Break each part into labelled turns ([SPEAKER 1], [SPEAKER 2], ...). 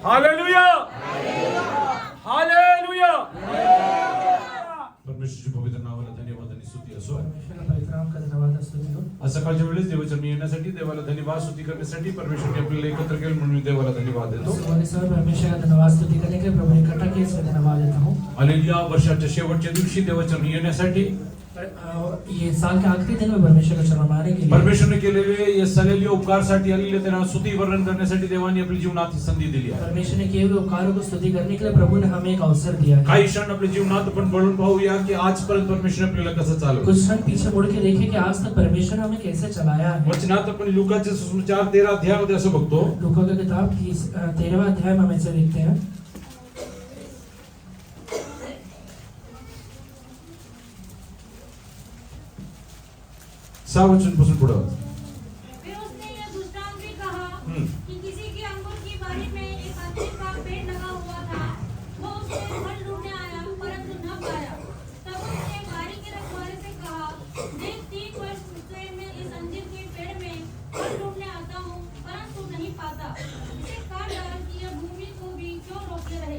[SPEAKER 1] Hallelujah hallelujah.
[SPEAKER 2] परमेश्वराच्या पवित्र नावाला धन्यवाद आणि स्तुती असो.
[SPEAKER 3] परमेश्वराला पवित्र नाम का धन्यवाद असतो देव.
[SPEAKER 2] आज सकाळच्या वेळेस देवाच्या येण्यासाठी देवाला धन्यवाद स्तुती करण्यासाठी परमेश्वरने आपल्याला एकत्र केलं म्हणून मी देवाला धन्यवाद देतो.
[SPEAKER 3] सुबह सर परमेश्वर का धन्यवाद स्तुति करने के लिए प्रभु ने इकट्ठा किया इसमें धन्यवाद देता हूँ.
[SPEAKER 2] हालेलुया. वर्षाच्या शेवटच्या दिवशी देवाच्या येण्यासाठी
[SPEAKER 3] ये साल के आखिरी दिन में परमेश्वर का चरण मानने के लिए
[SPEAKER 2] परमेश्वरने केलेले या सलेली उपकारसाठी आलेले त्यांना स्तुती वर्णन करण्यासाठी देवाने आपल्या जीवनात ही संधी दिली आहे.
[SPEAKER 3] परमेश्वर ने किए हुए उपकारों को स्तुति करने के लिए प्रभु ने हमें एक अवसर दिया है.
[SPEAKER 2] काही क्षण आपल्या जीवनात आपण बळून पाहूया की आजपर्यंत परमेश्वर आपल्याला कसं चालवलं.
[SPEAKER 3] कुछ क्षण पीछे मुड़ के देखें कि आज तक परमेश्वर ने हमें कैसे चलाया है.
[SPEAKER 2] वचनात आपण लुकाचे सुसमाचार 13 अध्यायामध्ये असं बघतो.
[SPEAKER 3] लूका की किताब 13वां अध्याय में हम ऐसे देखते हैं.
[SPEAKER 2] 6 वचन पासून पुढे
[SPEAKER 4] फिर उसने यह दृष्टांत भी कहा कि किसी की अंगूर की बारी में एक अंजीर का पेड़ लगा हुआ था. वो उसमें फल ढूंढने आया परंतु न पाया. तब उसने बारी के रखवाले से कहा, देख 3 वर्ष से मैं इस अंजीर के पेड़ में फल ढूंढने आता हूँ परंतु नहीं पाता. इसे काट डाल कि यह भूमि को भी क्यों रोके रहे.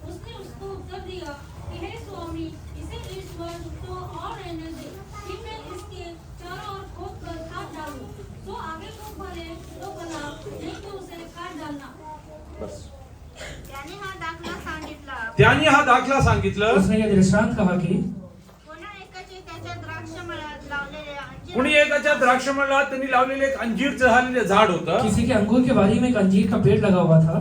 [SPEAKER 4] उसने उसको उत्तर दिया कि हे स्वामी, इसे इस वर्ष तो और रहने दे, फिर मैं इसके चारों ओर खोद कर काट डालूं. तो आगे को भले तो भला, नहीं तो उसे काट डालना.
[SPEAKER 2] बस.
[SPEAKER 5] त्याने हा दाखला सांगितला.
[SPEAKER 2] त्यांनी हा दाखला सांगितलं.
[SPEAKER 3] उसने ये दृष्टांत कहा कि
[SPEAKER 5] कोणा एकाचे त्याच्या द्राक्षमळ्यात लावलेले अंजीर
[SPEAKER 2] कुणी एकाच्या द्राक्षमळात त्यांनी लावलेले एक अंजीरचं झालेले झाड होतं.
[SPEAKER 3] किसी के अंगूर की बारी में एक अंजीर का पेड़ लगा हुआ था.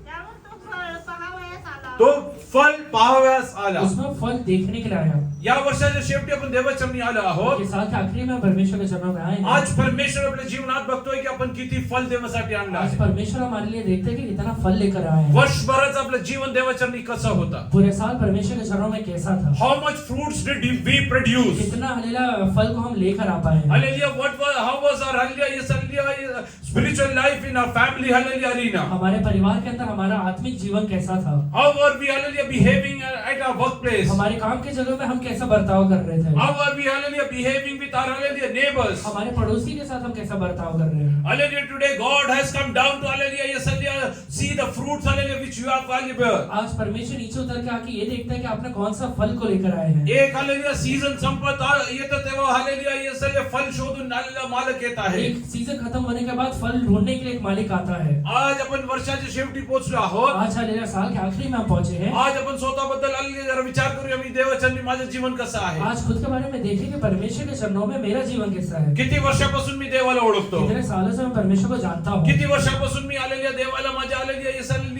[SPEAKER 5] त्यावर तो फळ पहावयास आला.
[SPEAKER 2] तो फल पाहाव्यास आला.
[SPEAKER 3] उसमें फल देखने के लिए आया.
[SPEAKER 2] या वर्षाच्या शेवटी आपण देवाचरणी आलो आहोत.
[SPEAKER 3] ये साल के आखिरी में परमेश्वर के चरणों में आए हैं.
[SPEAKER 2] आज परमेश्वर आपल्या जीवनात बघतोय की आपण किती फल देवासाठी आणलं
[SPEAKER 3] आज
[SPEAKER 2] आहे.
[SPEAKER 3] परमेश्वर हमारे लिए देखते हैं कि कितना फल लेकर आए हैं.
[SPEAKER 2] वर्षभराचं आपलं जीवन देवाचरणी कसं होतं.
[SPEAKER 3] पूरे साल परमेश्वर के चरणों में कैसा था.
[SPEAKER 2] How much fruits did we produce.
[SPEAKER 3] कितना हलेला फल को हम लेकर आ पाए हैं.
[SPEAKER 2] Hallelujah. How was our hallelujah spiritual life in our family hallelujah arena.
[SPEAKER 3] हमारे परिवार के अंदर हमारा आत्मिक जीवन कैसा था.
[SPEAKER 2] How were we hallelujah behaving at our workplace.
[SPEAKER 3] हमारे काम के जगह में हम कैसा बर्ताव कर रहे थे.
[SPEAKER 2] How were we hallelujah behaving with our hallelujah neighbours.
[SPEAKER 3] हमारे पड़ोसी के साथ हम कैसा बर्ताव कर रहे हैं.
[SPEAKER 2] Hallelujah. Today God has come down to hallelujah. Yes, hallelujah. See the fruits hallelujah which you have valuable.
[SPEAKER 3] आज परमेश्वर नीचे उतर के आके ये देखता है कि आपने कौन सा फल को लेकर आए हैं.
[SPEAKER 2] एक hallelujah सीजन संपत येतं तेव्हा hallelujah ये सगळे फल शोधून आलेला मालक येत आहे.
[SPEAKER 3] एक सीजन खत्म होने के बाद फल ढूंढने के लिए एक मालिक आता है.
[SPEAKER 2] आज आपण वर्षाच्या शेवटी पोहोचलो आहोत.
[SPEAKER 3] आज हलेला साल के आखिरी में हम पहुंचे हैं.
[SPEAKER 2] आज आपण स्वतःबद्दल hallelujah जरा विचार करूया. मी देवाचरणी माझं जीवन कसं आहे.
[SPEAKER 3] आज खुद के बारे में देखें कि परमेश्वर के चरणों में मेरा जीवन कैसा है.
[SPEAKER 2] किती वर्षापासून मी देवाला ओळखतो.
[SPEAKER 3] कितने सालों से मैं परमेश्वर को जानता हूँ.
[SPEAKER 2] किती वर्षापासून मी आलेल्या देवाला माझ्या आलेल्या येस hallelujah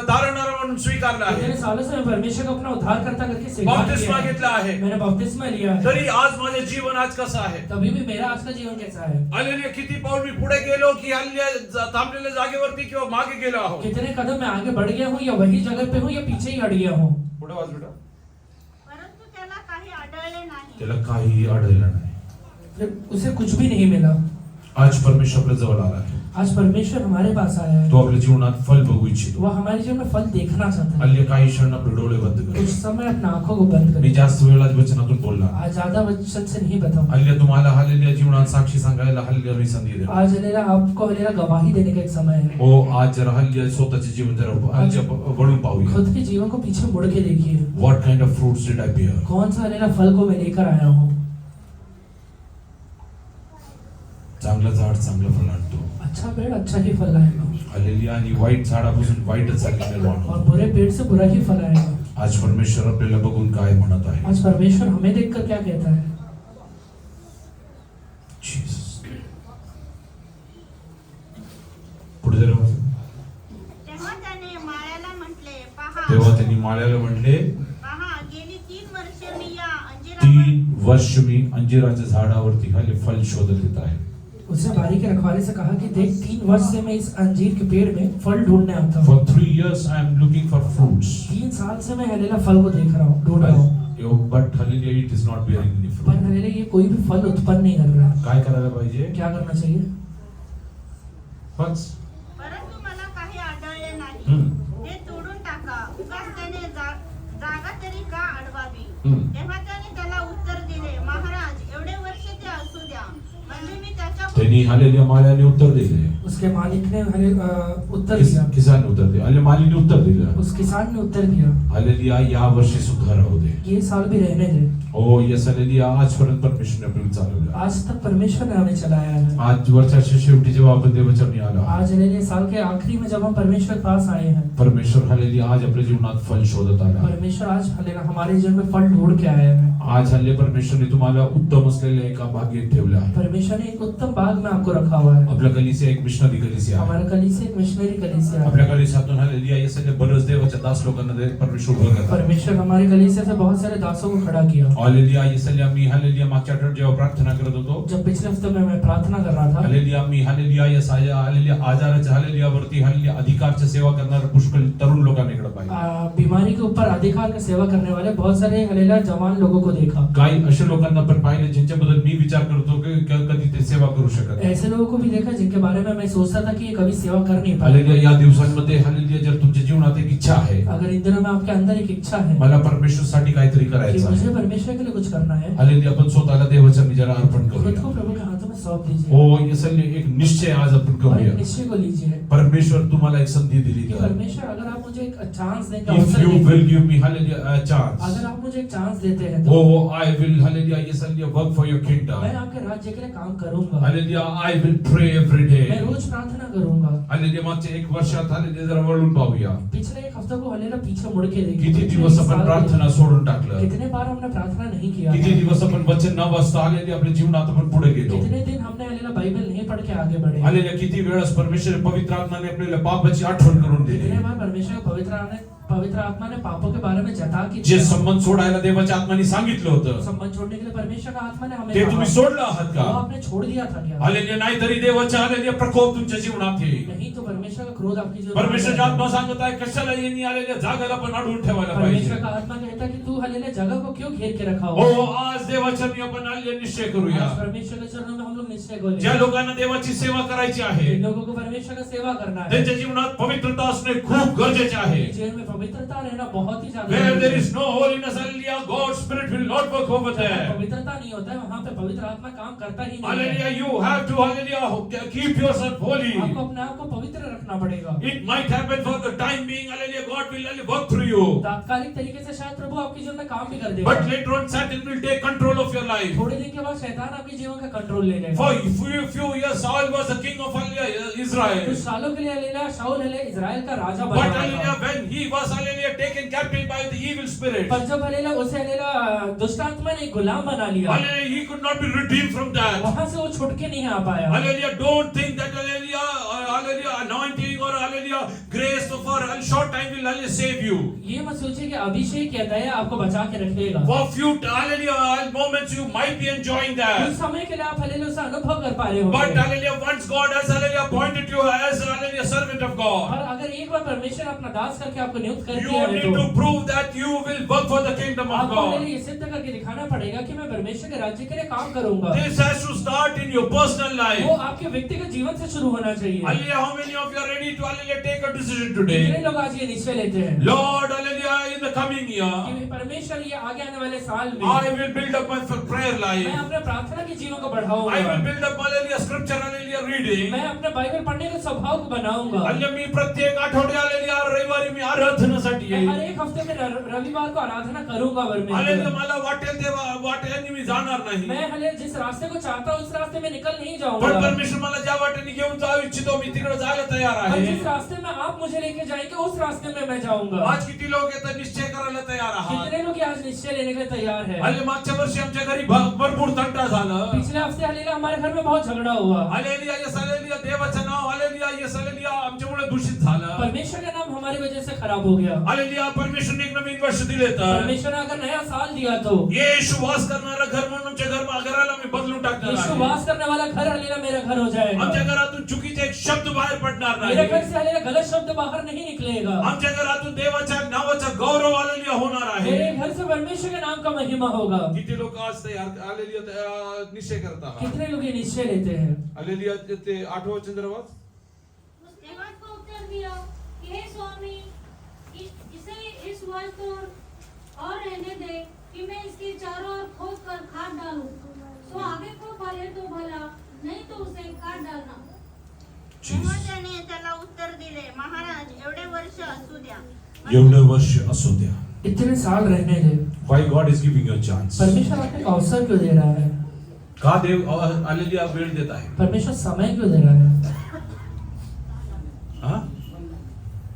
[SPEAKER 2] तारणारा म्हणून स्वीकारला आहे.
[SPEAKER 3] कितने सालों से मैं परमेश्वर को अपना उद्धारकर्ता करके स्वीकार
[SPEAKER 2] बपतिस्मा
[SPEAKER 3] किया
[SPEAKER 2] घेतला आहे.
[SPEAKER 3] है. मैंने बपतिस्मा लिया है.
[SPEAKER 2] तरी आज माझं जीवन आज कसं आहे.
[SPEAKER 3] तभी भी मेरा आज का जीवन कैसा है.
[SPEAKER 2] हालेलुया. किती पाऊल मी पुढे गेलो की हल्ल्या थांबलेल्या जागेवरती किंवा मागे गेलो आहोत.
[SPEAKER 3] कितने कदम मैं आगे बढ़ गया हूँ या वही जगह पे हूँ या पीछे ही हट गया हूँ.
[SPEAKER 2] पुढे वाच बेटा.
[SPEAKER 5] परंतु त्याला काही आढळले नाही.
[SPEAKER 2] त्याला काही आढळलं नाही.
[SPEAKER 3] उसे कुछ भी नहीं मिला.
[SPEAKER 2] आज परमेश्वर आपल्या जवळ आला आहे.
[SPEAKER 3] आज परमेश्वर हमारे पास आया है.
[SPEAKER 2] तो आपल्या जीवनात फल बघू इच्छितो.
[SPEAKER 3] वह हमारे जीवन में फल देखना चाहता है.
[SPEAKER 2] हल्ली काही क्षण आपले डोळे बंद
[SPEAKER 3] कुछ
[SPEAKER 2] कर.
[SPEAKER 3] समय अपना आंखों को बंद
[SPEAKER 2] मी
[SPEAKER 3] करें.
[SPEAKER 2] जास्त वेळा वचनातून बोलला.
[SPEAKER 3] आज ज्यादा वचन से नहीं बताऊं.
[SPEAKER 2] हल्ली तुम्हाला हल्लेल्या जीवनात साक्षी सांगायला हल्ली मी संधी देतो.
[SPEAKER 3] आज हलेला आपको हलेला गवाही देने का एक समय है.
[SPEAKER 2] हो आज जरा हल्ली स्वतःचे जीवन जरा हल्ली वळून पाहूया.
[SPEAKER 3] खुद के जीवन को पीछे मुड़ के देखिए.
[SPEAKER 2] What kind of fruits did I bear.
[SPEAKER 3] कौन सा हलेला फल को मैं लेकर आया हूँ.
[SPEAKER 2] चांगलं झाड चांगलं फळ आणतो.
[SPEAKER 3] अच्छा पेड़ अच्छा ही फल आएगा.
[SPEAKER 2] हालेलुया. आणि वाईट झाडापासून वाईटच झाड निर्माण
[SPEAKER 3] और
[SPEAKER 2] होतो.
[SPEAKER 3] बुरे पेड़ से बुरा ही फल आएगा.
[SPEAKER 2] आज परमेश्वर आपल्याला बघून काय म्हणत आहे.
[SPEAKER 3] आज परमेश्वर हमें देखकर क्या कहता है.
[SPEAKER 2] जीसस. पुढे जरा वाचा.
[SPEAKER 5] तेव्हा त्याने माळ्याला म्हटले,
[SPEAKER 2] तेव्हा त्यांनी माळ्याला म्हणले,
[SPEAKER 5] पहा गेली 3 वर्षे मी या अंजिरावर
[SPEAKER 2] 3 वर्ष मी अंजिराच्या झाडावरती खाली फल शोधत येत आहे.
[SPEAKER 3] उसने बारी के रखवाले से कहा कि देख 3 वर्ष से मैं इस अंजीर के पेड़ में फल ढूंढने आता हूँ.
[SPEAKER 2] For 3 years I am looking for fruits.
[SPEAKER 3] 3 साल से मैं हलेला फल को देख रहा हूँ, ढूंढ रहा हूँ.
[SPEAKER 2] But hallelujah it is not bearing any
[SPEAKER 3] पर
[SPEAKER 2] fruit.
[SPEAKER 3] हलेला ये कोई भी फल उत्पन्न नहीं कर रहा है.
[SPEAKER 2] काय करायला पाहिजे.
[SPEAKER 3] क्या करना चाहिए.
[SPEAKER 2] बस.
[SPEAKER 5] परंतु मला काही आढळले नाही.
[SPEAKER 2] हम्म.
[SPEAKER 5] ते तोडून टाका. उगाच त्याने जागा तरी का अडवावी.
[SPEAKER 2] हम्म.
[SPEAKER 5] तेव्हा त्याने त्याला उत्तर दिले, महाराज एवढे वर्ष ते असू द्या, म्हणजे मी त्याच्या
[SPEAKER 2] त्यांनी हालेलुया माळ्याने उत्तर दिले.
[SPEAKER 3] उसके मालिक ने उत्तर दिया,
[SPEAKER 2] किसान उत्तर दिया, आणि मालिकने उत्तर दिलं,
[SPEAKER 3] उस किसान ने उत्तर दिया,
[SPEAKER 2] हालेलुया, या वर्षी सुद्धा राहू दे.
[SPEAKER 3] ये साल भी रहने दे.
[SPEAKER 2] हो, येस हालेलुया, आजपर्यंत परमेश्वरने आपल्याला चालवलं.
[SPEAKER 3] आज तक परमेश्वर ने हमें चलाया है.
[SPEAKER 2] आज वर्षाच्या शेवटी जेव्हा आपण देवाचरणी आलो,
[SPEAKER 3] आज हालेलुया साल के आखिरी में जब हम परमेश्वर के पास आए हैं,
[SPEAKER 2] परमेश्वर हालेलुया आज आपल्या जीवनात फल शोधत आला.
[SPEAKER 3] परमेश्वर आज हालेलुया हमारे जीवन में फल ढूंढ के आया है.
[SPEAKER 2] आज हल्ले परमेश्वरने तुम्हाला उत्तम असलेल्या एका बागेत ठेवलं आहे.
[SPEAKER 3] परमेश्वर ने एक उत्तम बाग में आपको रखा हुआ है.
[SPEAKER 2] आपल्या कलिसिया एक मिशनरी कलिसिया आहे.
[SPEAKER 3] हमारा कलीसिया एक मिशनरी कलीसिया है.
[SPEAKER 2] आपल्या कलिसियातून हालेलुया या सगळे बरेच देवाच्या दास लोकांना परमेश्वर उभं करतात.
[SPEAKER 3] परमेश्वर हमारे कलीसिया से बहुत सारे दासों को खड़ा किया.
[SPEAKER 2] हालेलुया, इसलिए मी हालेलुया मागच्या आठवड्यात जेव्हा प्रार्थना करत होतो,
[SPEAKER 3] जब पिछले हफ्ते में मैं प्रार्थना कर रहा था,
[SPEAKER 2] हालेलुया मी हालेलुया या साया हालेलुया आजाराच्या हालेलुया वरती हालेलुया अधिकारची सेवा करणारे पुष्कळ तरुण लोकांकडे पाहिलं.
[SPEAKER 3] बीमारी के ऊपर अधिकार की सेवा करने वाले बहुत सारे हालेलुया जवान लोगों को देखा.
[SPEAKER 2] काही अशा लोकांना पण पाहिले ज्यांच्याबद्दल मी विचार करतो की कधी ते सेवा करू शकत नाही.
[SPEAKER 3] ऐसे लोगों को भी देखा जिनके बारे में मैं सोचता था कि ये कभी सेवा कर नहीं पाए.
[SPEAKER 2] हालेलुया, या दिवसांमध्ये हालेलुया जर तुमच्या जीवनात एक इच्छा आहे,
[SPEAKER 3] अगर इन दिनों में आपके अंदर एक इच्छा है
[SPEAKER 2] मला परमेश्वरसाठी काहीतरी
[SPEAKER 3] कि
[SPEAKER 2] करायचं
[SPEAKER 3] मुझे
[SPEAKER 2] आहे,
[SPEAKER 3] परमेश्वर के लिए कुछ करना है,
[SPEAKER 2] हालेलुया आपण स्वतःला देवाचरणी जरा अर्पण
[SPEAKER 3] खुद को
[SPEAKER 2] करूया.
[SPEAKER 3] प्रभु के हाथों में सौंप दीजिए
[SPEAKER 2] हो, इसलिए एक निश्चय आज आपण
[SPEAKER 3] और
[SPEAKER 2] करूया.
[SPEAKER 3] एक निश्चय को लीजिए
[SPEAKER 2] परमेश्वर तुम्हाला एक संधी दिली
[SPEAKER 3] कि
[SPEAKER 2] तर,
[SPEAKER 3] परमेश्वर अगर आप मुझे एक चांस देंगे,
[SPEAKER 2] इफ
[SPEAKER 3] अवसर
[SPEAKER 2] यू
[SPEAKER 3] देंगे,
[SPEAKER 2] will give me hallelujah chance,
[SPEAKER 3] अगर आप मुझे एक चांस देते हैं
[SPEAKER 2] हो
[SPEAKER 3] तो
[SPEAKER 2] आई विल हालेलुया इसलिए वर्क फॉर योर किंगडम.
[SPEAKER 3] मैं आपके राज्य के लिए काम करूंगा.
[SPEAKER 2] Hallelujah, I will pray every day.
[SPEAKER 3] मैं रोज प्रार्थना करूंगा.
[SPEAKER 2] हालेलुया, मागच्या एक वर्षात हालेलुया जरा वळून पाहूया.
[SPEAKER 3] पिछले एक हफ्ते को हालेलुया पीछे मुड़ के देखिए.
[SPEAKER 2] किती
[SPEAKER 3] पिछले
[SPEAKER 2] दिवस
[SPEAKER 3] एक
[SPEAKER 2] आपण
[SPEAKER 3] साल
[SPEAKER 2] प्रार्थना सोडून टाकलं,
[SPEAKER 3] कितने बार हमने प्रार्थना नहीं किया,
[SPEAKER 2] किती दिवस आपण वचन न वाचता हालेलुया आपल्या जीवनात आपण पुढे गेलो.
[SPEAKER 3] कितने दिन हमने हालेलुया बाइबल नहीं पढ़ के आगे बढ़े,
[SPEAKER 2] हालेलुया, किती वेळेस परमेश्वर पवित्र आत्म्याने आपल्याला पापाची आठवण करून दिली.
[SPEAKER 3] कितने बार परमेश्वर पवित्र आत्मा ने पापों के बारे में जता की
[SPEAKER 2] जे संबंध सोडायला देवाच्या आत्म्याने सांगितलं होतं,
[SPEAKER 3] संबंध छोड़ने के लिए परमेश्वर का आत्मा ने हमें
[SPEAKER 2] ते
[SPEAKER 3] कहा,
[SPEAKER 2] तुम्ही सोडलं आहात
[SPEAKER 3] वो
[SPEAKER 2] का?
[SPEAKER 3] आपने छोड़ दिया था क्या?
[SPEAKER 2] हालेलुया, नाहीतरी देवाचा हालेलुया प्रकोप तुमच्या जीवनात येईल.
[SPEAKER 3] नहीं तो परमेश्वर का क्रोध आपकी जीवन
[SPEAKER 2] परमेश्वरची आत्मा सांगत आहे कशाला यांनी आलेल्या जागाला पण अडवून ठेवायला
[SPEAKER 3] परमेश्वर
[SPEAKER 2] पाहिजे.
[SPEAKER 3] का आत्मा कहता है कि तू हालेलुया जगह को क्यों घेर के रखा
[SPEAKER 2] हो,
[SPEAKER 3] हुआ है?
[SPEAKER 2] आज देवाच्या मी आपण आलेले निश्चय करूया.
[SPEAKER 3] आज परमेश्वर के चरणों में हम लोग निश्चय को
[SPEAKER 2] ज्या
[SPEAKER 3] लें.
[SPEAKER 2] लोकांना देवाची सेवा करायची आहे,
[SPEAKER 3] जिन लोगों को परमेश्वर का सेवा करना है,
[SPEAKER 2] त्यांच्या जीवनात पवित्रता असणे खूप गरजेचे आहे.
[SPEAKER 3] जीवन में पवित्रता रहना बहुत ही ज्यादा
[SPEAKER 2] Where
[SPEAKER 3] जरूरी
[SPEAKER 2] there
[SPEAKER 3] है.
[SPEAKER 2] is no holiness, hallelujah, God's spirit will not work over there.
[SPEAKER 3] पवित्रता नहीं होता है वहाँ पे पवित्र आत्मा काम करता ही नहीं
[SPEAKER 2] Hallelujah,
[SPEAKER 3] है.
[SPEAKER 2] you have to, hallelujah, keep yourself holy.
[SPEAKER 3] आपको अपने आप को पवित्र रखना पड़ेगा.
[SPEAKER 2] It might happen for the time being, hallelujah, God will only work through you.
[SPEAKER 3] तात्कालिक तरीके से शायद प्रभु आपके जीवन में काम भी कर देगा.
[SPEAKER 2] But later on, Satan will take control of your life.
[SPEAKER 3] थोड़े दिन के बाद शैतान आपके जीवन का कंट्रोल ले लेगा.
[SPEAKER 2] For few years, Saul was the king of Israel.
[SPEAKER 3] कुछ सालों के लिए हालेलुया शाऊल हालेलुया इजराइल का राजा बना
[SPEAKER 2] But
[SPEAKER 3] हुआ
[SPEAKER 2] hallelujah,
[SPEAKER 3] था.
[SPEAKER 2] when he was, hallelujah, taken captive by the evil spirit,
[SPEAKER 3] पर जब हालेलुया उसे हालेलुया दुष्ट आत्मा ने गुलाम बना लिया,
[SPEAKER 2] hallelujah, he could not be redeemed from that.
[SPEAKER 3] वहां से वो छुट के नहीं आ पाया.
[SPEAKER 2] Hallelujah, don't think that hallelujah, anointing or hallelujah, grace for a short time will hallelujah save you.
[SPEAKER 3] ये मत सोचिए कि अभिषेक या दया आपको बचा के रखेगा.
[SPEAKER 2] For few hallelujah moments you might be enjoying
[SPEAKER 3] कुछ
[SPEAKER 2] that.
[SPEAKER 3] समय के लिए आप हालेलुया उसका अनुभव कर पा रहे हो.
[SPEAKER 2] But hallelujah, once God has hallelujah appointed you as hallelujah servant of God,
[SPEAKER 3] और अगर एक बार परमेश्वर अपना दास करके आपको नियुक्त कर
[SPEAKER 2] you
[SPEAKER 3] दिया है
[SPEAKER 2] need
[SPEAKER 3] तो
[SPEAKER 2] to prove that you will work for the kingdom of
[SPEAKER 3] आपको
[SPEAKER 2] God.
[SPEAKER 3] हालेलुया ये सिद्ध करके दिखाना पड़ेगा कि मैं परमेश्वर के राज्य के लिए काम करूंगा.
[SPEAKER 2] This has to start in your personal
[SPEAKER 3] वो
[SPEAKER 2] life.
[SPEAKER 3] आपके व्यक्तिगत जीवन से शुरू होना चाहिए.
[SPEAKER 2] Hallelujah, how many of you are ready to hallelujah take a decision
[SPEAKER 3] कितने
[SPEAKER 2] today?
[SPEAKER 3] लोग आज ये निश्चय लेते हैं
[SPEAKER 2] Lord, hallelujah, in the coming year,
[SPEAKER 3] कि परमेश्वर ये आगे आने वाले साल में
[SPEAKER 2] I will build up my prayer
[SPEAKER 3] मैं
[SPEAKER 2] life.
[SPEAKER 3] अपने प्रार्थना के जीवन को
[SPEAKER 2] I
[SPEAKER 3] बढ़ाऊंगा.
[SPEAKER 2] will build up hallelujah scripture hallelujah reading.
[SPEAKER 3] मैं अपने बाइबल पढ़ने के स्वभाव को बनाऊंगा.
[SPEAKER 2] हल्ली मी प्रत्येक आठवड्या हल्लेल्या रविवारी मी आराधनासाठी
[SPEAKER 3] मैं
[SPEAKER 2] येईल.
[SPEAKER 3] हर एक हफ्ते में रविवार को आराधना करूंगा
[SPEAKER 2] हल्लेल्या
[SPEAKER 3] परमेश्वर.
[SPEAKER 2] मला वाटेल तेव्हा वाटेल मी जाणार नाही.
[SPEAKER 3] मैं हले जिस रास्ते को चाहता हूँ उस रास्ते में निकल नहीं
[SPEAKER 2] पण
[SPEAKER 3] जाऊंगा.
[SPEAKER 2] परमेश्वर मला ज्या वाटेने घेऊन जाऊ इच्छितो मी तिकडे जायला तयार
[SPEAKER 3] और
[SPEAKER 2] आहे.
[SPEAKER 3] जिस रास्ते में आप मुझे लेके जाएंगे उस रास्ते में मैं जाऊंगा.
[SPEAKER 2] आज किती लोक येतात निश्चय करायला तयार आहात.
[SPEAKER 3] कितने लोग आज निश्चय लेने के लिए तैयार है.
[SPEAKER 2] हल्ली मागच्या वर्षी आमच्या घरी भरपूर तंटा झालं.
[SPEAKER 3] पिछले हफ्ते हालेलुया हमारे घर में बहुत झगड़ा हुआ.
[SPEAKER 2] हल्लेलुया येस हल्लेलुया देवाचं नाव हल्लेलुया येस हल्लेलुया आमच्यामुळे दूषित झालं.
[SPEAKER 3] परमेश्वर का नाम हमारी वजह से खराब हो गया.
[SPEAKER 2] हल्लेलुया परमेश्वरने एक नवीन वर्ष दिले तर
[SPEAKER 3] परमेश्वर ने अगर नया साल दिया तो
[SPEAKER 2] येशू वास करणारा घर म्हणून आमच्या घराला मी बदलून टाकणार
[SPEAKER 3] यीशु
[SPEAKER 2] आहे.
[SPEAKER 3] वास करने वाला घर हालेलुया मेरा घर हो जाएगा.
[SPEAKER 2] आमच्या घरातून चुकीचे एक शब्द बाहेर पडणार
[SPEAKER 3] मेरे
[SPEAKER 2] नाही.
[SPEAKER 3] घर से हालेलुया गलत शब्द बाहर नहीं निकलेगा.
[SPEAKER 2] आमच्या घरातून देवाच्या नावाचा गौरव आलेला होणार आहे.
[SPEAKER 3] मेरे घर से परमेश्वर के नाम का महिमा होगा.
[SPEAKER 2] किती लोक आज तयार आलेली निश्चय करत आहात.
[SPEAKER 3] कितने लोग ये निश्चय लेते हैं.
[SPEAKER 2] आलेली ते 8वें वचन जरा वाच.
[SPEAKER 4] उस देवदूत को उत्तर दिया कि हे स्वामी, इसे इस वर्ष और रहने दे कि मैं इसके चारों ओर खोद कर खाद डालूं. सो आगे को फले तो भला, नहीं तो उसे काट डालना.
[SPEAKER 5] तेव्हा त्याने त्याला उत्तर दिले, महाराज एवढे वर्ष असू द्या.
[SPEAKER 2] एवढं वर्ष असू द्या.
[SPEAKER 3] इतने साल रहने दे.
[SPEAKER 2] Why God is giving you a chance?
[SPEAKER 3] परमेश्वर आपको एक अवसर क्यों दे रहा है?
[SPEAKER 2] का देव हालेलुया वेळ देत आहे?
[SPEAKER 3] परमेश्वर समय क्यों दे रहा है?
[SPEAKER 2] हा?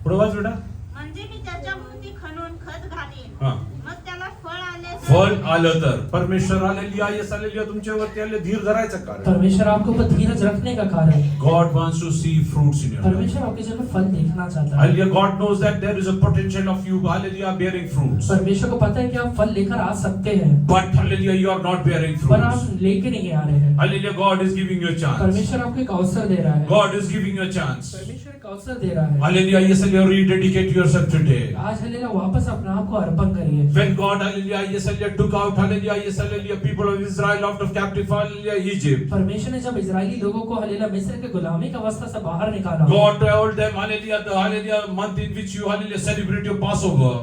[SPEAKER 2] पुढे वाच बेटा.
[SPEAKER 5] म्हणजे मी त्याच्या भोवती खणून खत घालीन,
[SPEAKER 2] हा.
[SPEAKER 5] मग त्याला फळ आले
[SPEAKER 2] फळ आलं तर परमेश्वर हालेलुया येस हालेलुया तुमच्यावरती आले धीर धरायचं कारण.
[SPEAKER 3] परमेश्वर आपके ऊपर धीरज रखने का कारण.
[SPEAKER 2] God wants to see fruits in your life.
[SPEAKER 3] परमेश्वर आपके जीवन में फल देखना चाहता है.
[SPEAKER 2] Hallelujah. God knows that there is a potential of you, hallelujah, bearing fruits.
[SPEAKER 3] परमेश्वर को पता है कि आप फल लेकर आ सकते हैं,
[SPEAKER 2] But hallelujah, you are not bearing
[SPEAKER 3] पर
[SPEAKER 2] fruits.
[SPEAKER 3] आप लेके नहीं आ रहे हैं.
[SPEAKER 2] Hallelujah, God is giving you a chance.
[SPEAKER 3] परमेश्वर आपको एक अवसर दे रहा है.
[SPEAKER 2] God is giving you a chance.
[SPEAKER 3] परमेश्वर एक अवसर दे रहा है.
[SPEAKER 2] Hallelujah, yes, hallelujah, rededicate yourself today.
[SPEAKER 3] आज हालेलुया वापस अपने आप को अर्पण करिए.
[SPEAKER 2] When God, hallelujah, yes, hallelujah, took out, hallelujah, yes, hallelujah, people of Israel out of captive, hallelujah, Egypt.
[SPEAKER 3] परमेश्वर ने जब इजरायली लोगों को हालेलुया मिस्र के गुलामी की अवस्था से बाहर निकाला,
[SPEAKER 2] God told them, hallelujah, the hallelujah month in which you, hallelujah, celebrate your Passover.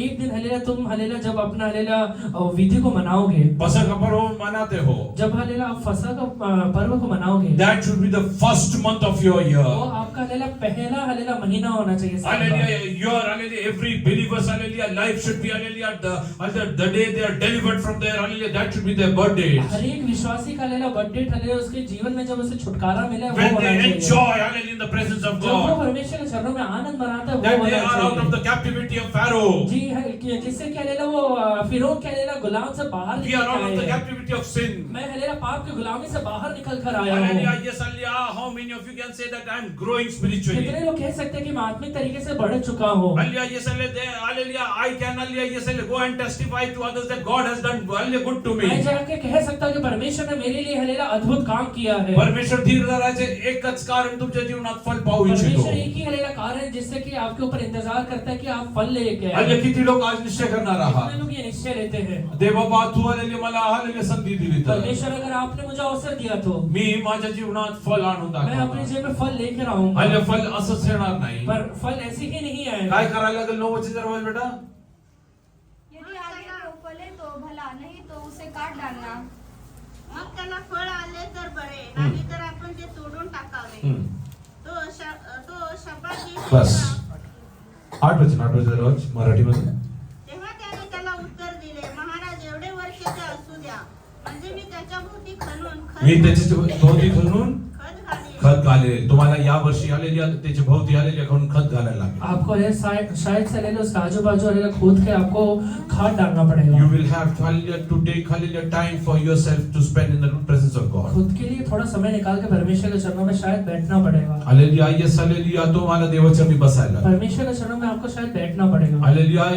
[SPEAKER 3] एक दिन हालेलुया तुम हालेलुया जब अपना हालेलुया विधि को मनाओगे,
[SPEAKER 2] पसक का पर्व मनाते हो.
[SPEAKER 3] जब हालेलुया आप फसह का पर्व को मनाओगे,
[SPEAKER 2] That should be the first month of your year.
[SPEAKER 3] वो आपका हालेलुया पहला हालेलुया महीना होना चाहिए. साल का.
[SPEAKER 2] Hallelujah, your hallelujah, every believer's hallelujah life should be hallelujah the day they are delivered from their hallelujah, that should be their birthday.
[SPEAKER 3] हर एक विश्वासी का हालेलुया बर्थडे हालेलुया उसके जीवन में जब उसे छुटकारा मिला है, वो
[SPEAKER 2] When
[SPEAKER 3] होना
[SPEAKER 2] they
[SPEAKER 3] चाहिए.
[SPEAKER 2] enjoy hallelujah in the presence of
[SPEAKER 3] जब वो
[SPEAKER 2] God,
[SPEAKER 3] परमेश्वर के चरणों में आनंद मनाता है, वो
[SPEAKER 2] that they
[SPEAKER 3] होना
[SPEAKER 2] are out of
[SPEAKER 3] चाहिए.
[SPEAKER 2] the captivity of Pharaoh.
[SPEAKER 3] जी है कि जिससे क्या हालेलुया वो फिरौन के हालेलुया गुलाम से बाहर
[SPEAKER 2] We are
[SPEAKER 3] निकल
[SPEAKER 2] out of the
[SPEAKER 3] आए.
[SPEAKER 2] captivity of sin.
[SPEAKER 3] मैं हालेलुया पाप की गुलामी से बाहर निकल कर आया हूँ.
[SPEAKER 2] Hallelujah, yes, hallelujah. How many of you can say that I am growing spiritually?
[SPEAKER 3] कितने लोग कह सकते हैं कि मैं आत्मिक तरीके से बढ़ चुका हूँ.
[SPEAKER 2] Hallelujah, yes, hallelujah. I can hallelujah, yes, hallelujah, go and testify to others that God has done hallelujah good to
[SPEAKER 3] मैं
[SPEAKER 2] me.
[SPEAKER 3] जाके कह सकता हूँ कि परमेश्वर ने मेरे लिए हालेलुया अद्भुत काम किया है.
[SPEAKER 2] परमेश्वर धीर धरायचे एकच कारण तुमच्या जीवनात फल पाहू इच्छितो.
[SPEAKER 3] परमेश्वर एक ही हालेलुया कारण है जिससे कि आपके ऊपर इंतजार करता है कि आप फल लेके आए.
[SPEAKER 2] हल्ले किती लोक आज निश्चय करणार आहात?
[SPEAKER 3] कितने लोग ये निश्चय लेते हैं?
[SPEAKER 2] दे बाबा तू हल्ले मला हल्ले संधी दिली तर
[SPEAKER 3] परमेश्वर अगर आपने मुझे अवसर दिया तो
[SPEAKER 2] मी माझ्या जीवनात फल आणून
[SPEAKER 3] मैं अपने
[SPEAKER 2] दाखवणार.
[SPEAKER 3] जीवन में फल लेकर आऊंगा.
[SPEAKER 2] हल्ले फल असंच येणार नाही.
[SPEAKER 3] पर फल ऐसे ही नहीं आएगा.
[SPEAKER 2] काय करायला लागेल 9 वचन दरवाज बेटा?
[SPEAKER 1] यदि आगे तो फले तो भला, नहीं तो उसे काट डालना.
[SPEAKER 5] मग त्याला फळ आले तर बरे, नाही तर आपण ते तोडून टाकावे. तो शब्दात दिवशी
[SPEAKER 2] बस.
[SPEAKER 5] गेला.
[SPEAKER 2] 8 वचन दरवाज मराठीमध्ये.
[SPEAKER 5] तेव्हा त्याने त्याला उत्तर दिले, महाराज एवढे वर्ष ते असू द्या, म्हणजे मी त्याच्या भोवती खणून
[SPEAKER 2] मी त्याची भोवती खणून
[SPEAKER 5] खत घालीन.
[SPEAKER 2] खत घालेल. तुम्हाला या वर्षी आलेली त्याची भोवती आलेली खणून खत घालायला लागेल.
[SPEAKER 3] आपको शायद से हालेलुया उसका आजू बाजू हालेलुया खोद के आपको खाद डालना पड़ेगा.
[SPEAKER 2] You will have to take hallelujah time for yourself to spend in the presence of God.
[SPEAKER 3] खुद के लिए थोड़ा समय निकाल के परमेश्वर के चरणों में शायद बैठना पड़ेगा.
[SPEAKER 2] Hallelujah, yes, hallelujah. तुम्हाला देवाचरणी बसायला.
[SPEAKER 3] परमेश्वर के चरणों में आपको शायद बैठना पड़ेगा.
[SPEAKER 2] हालेलुया,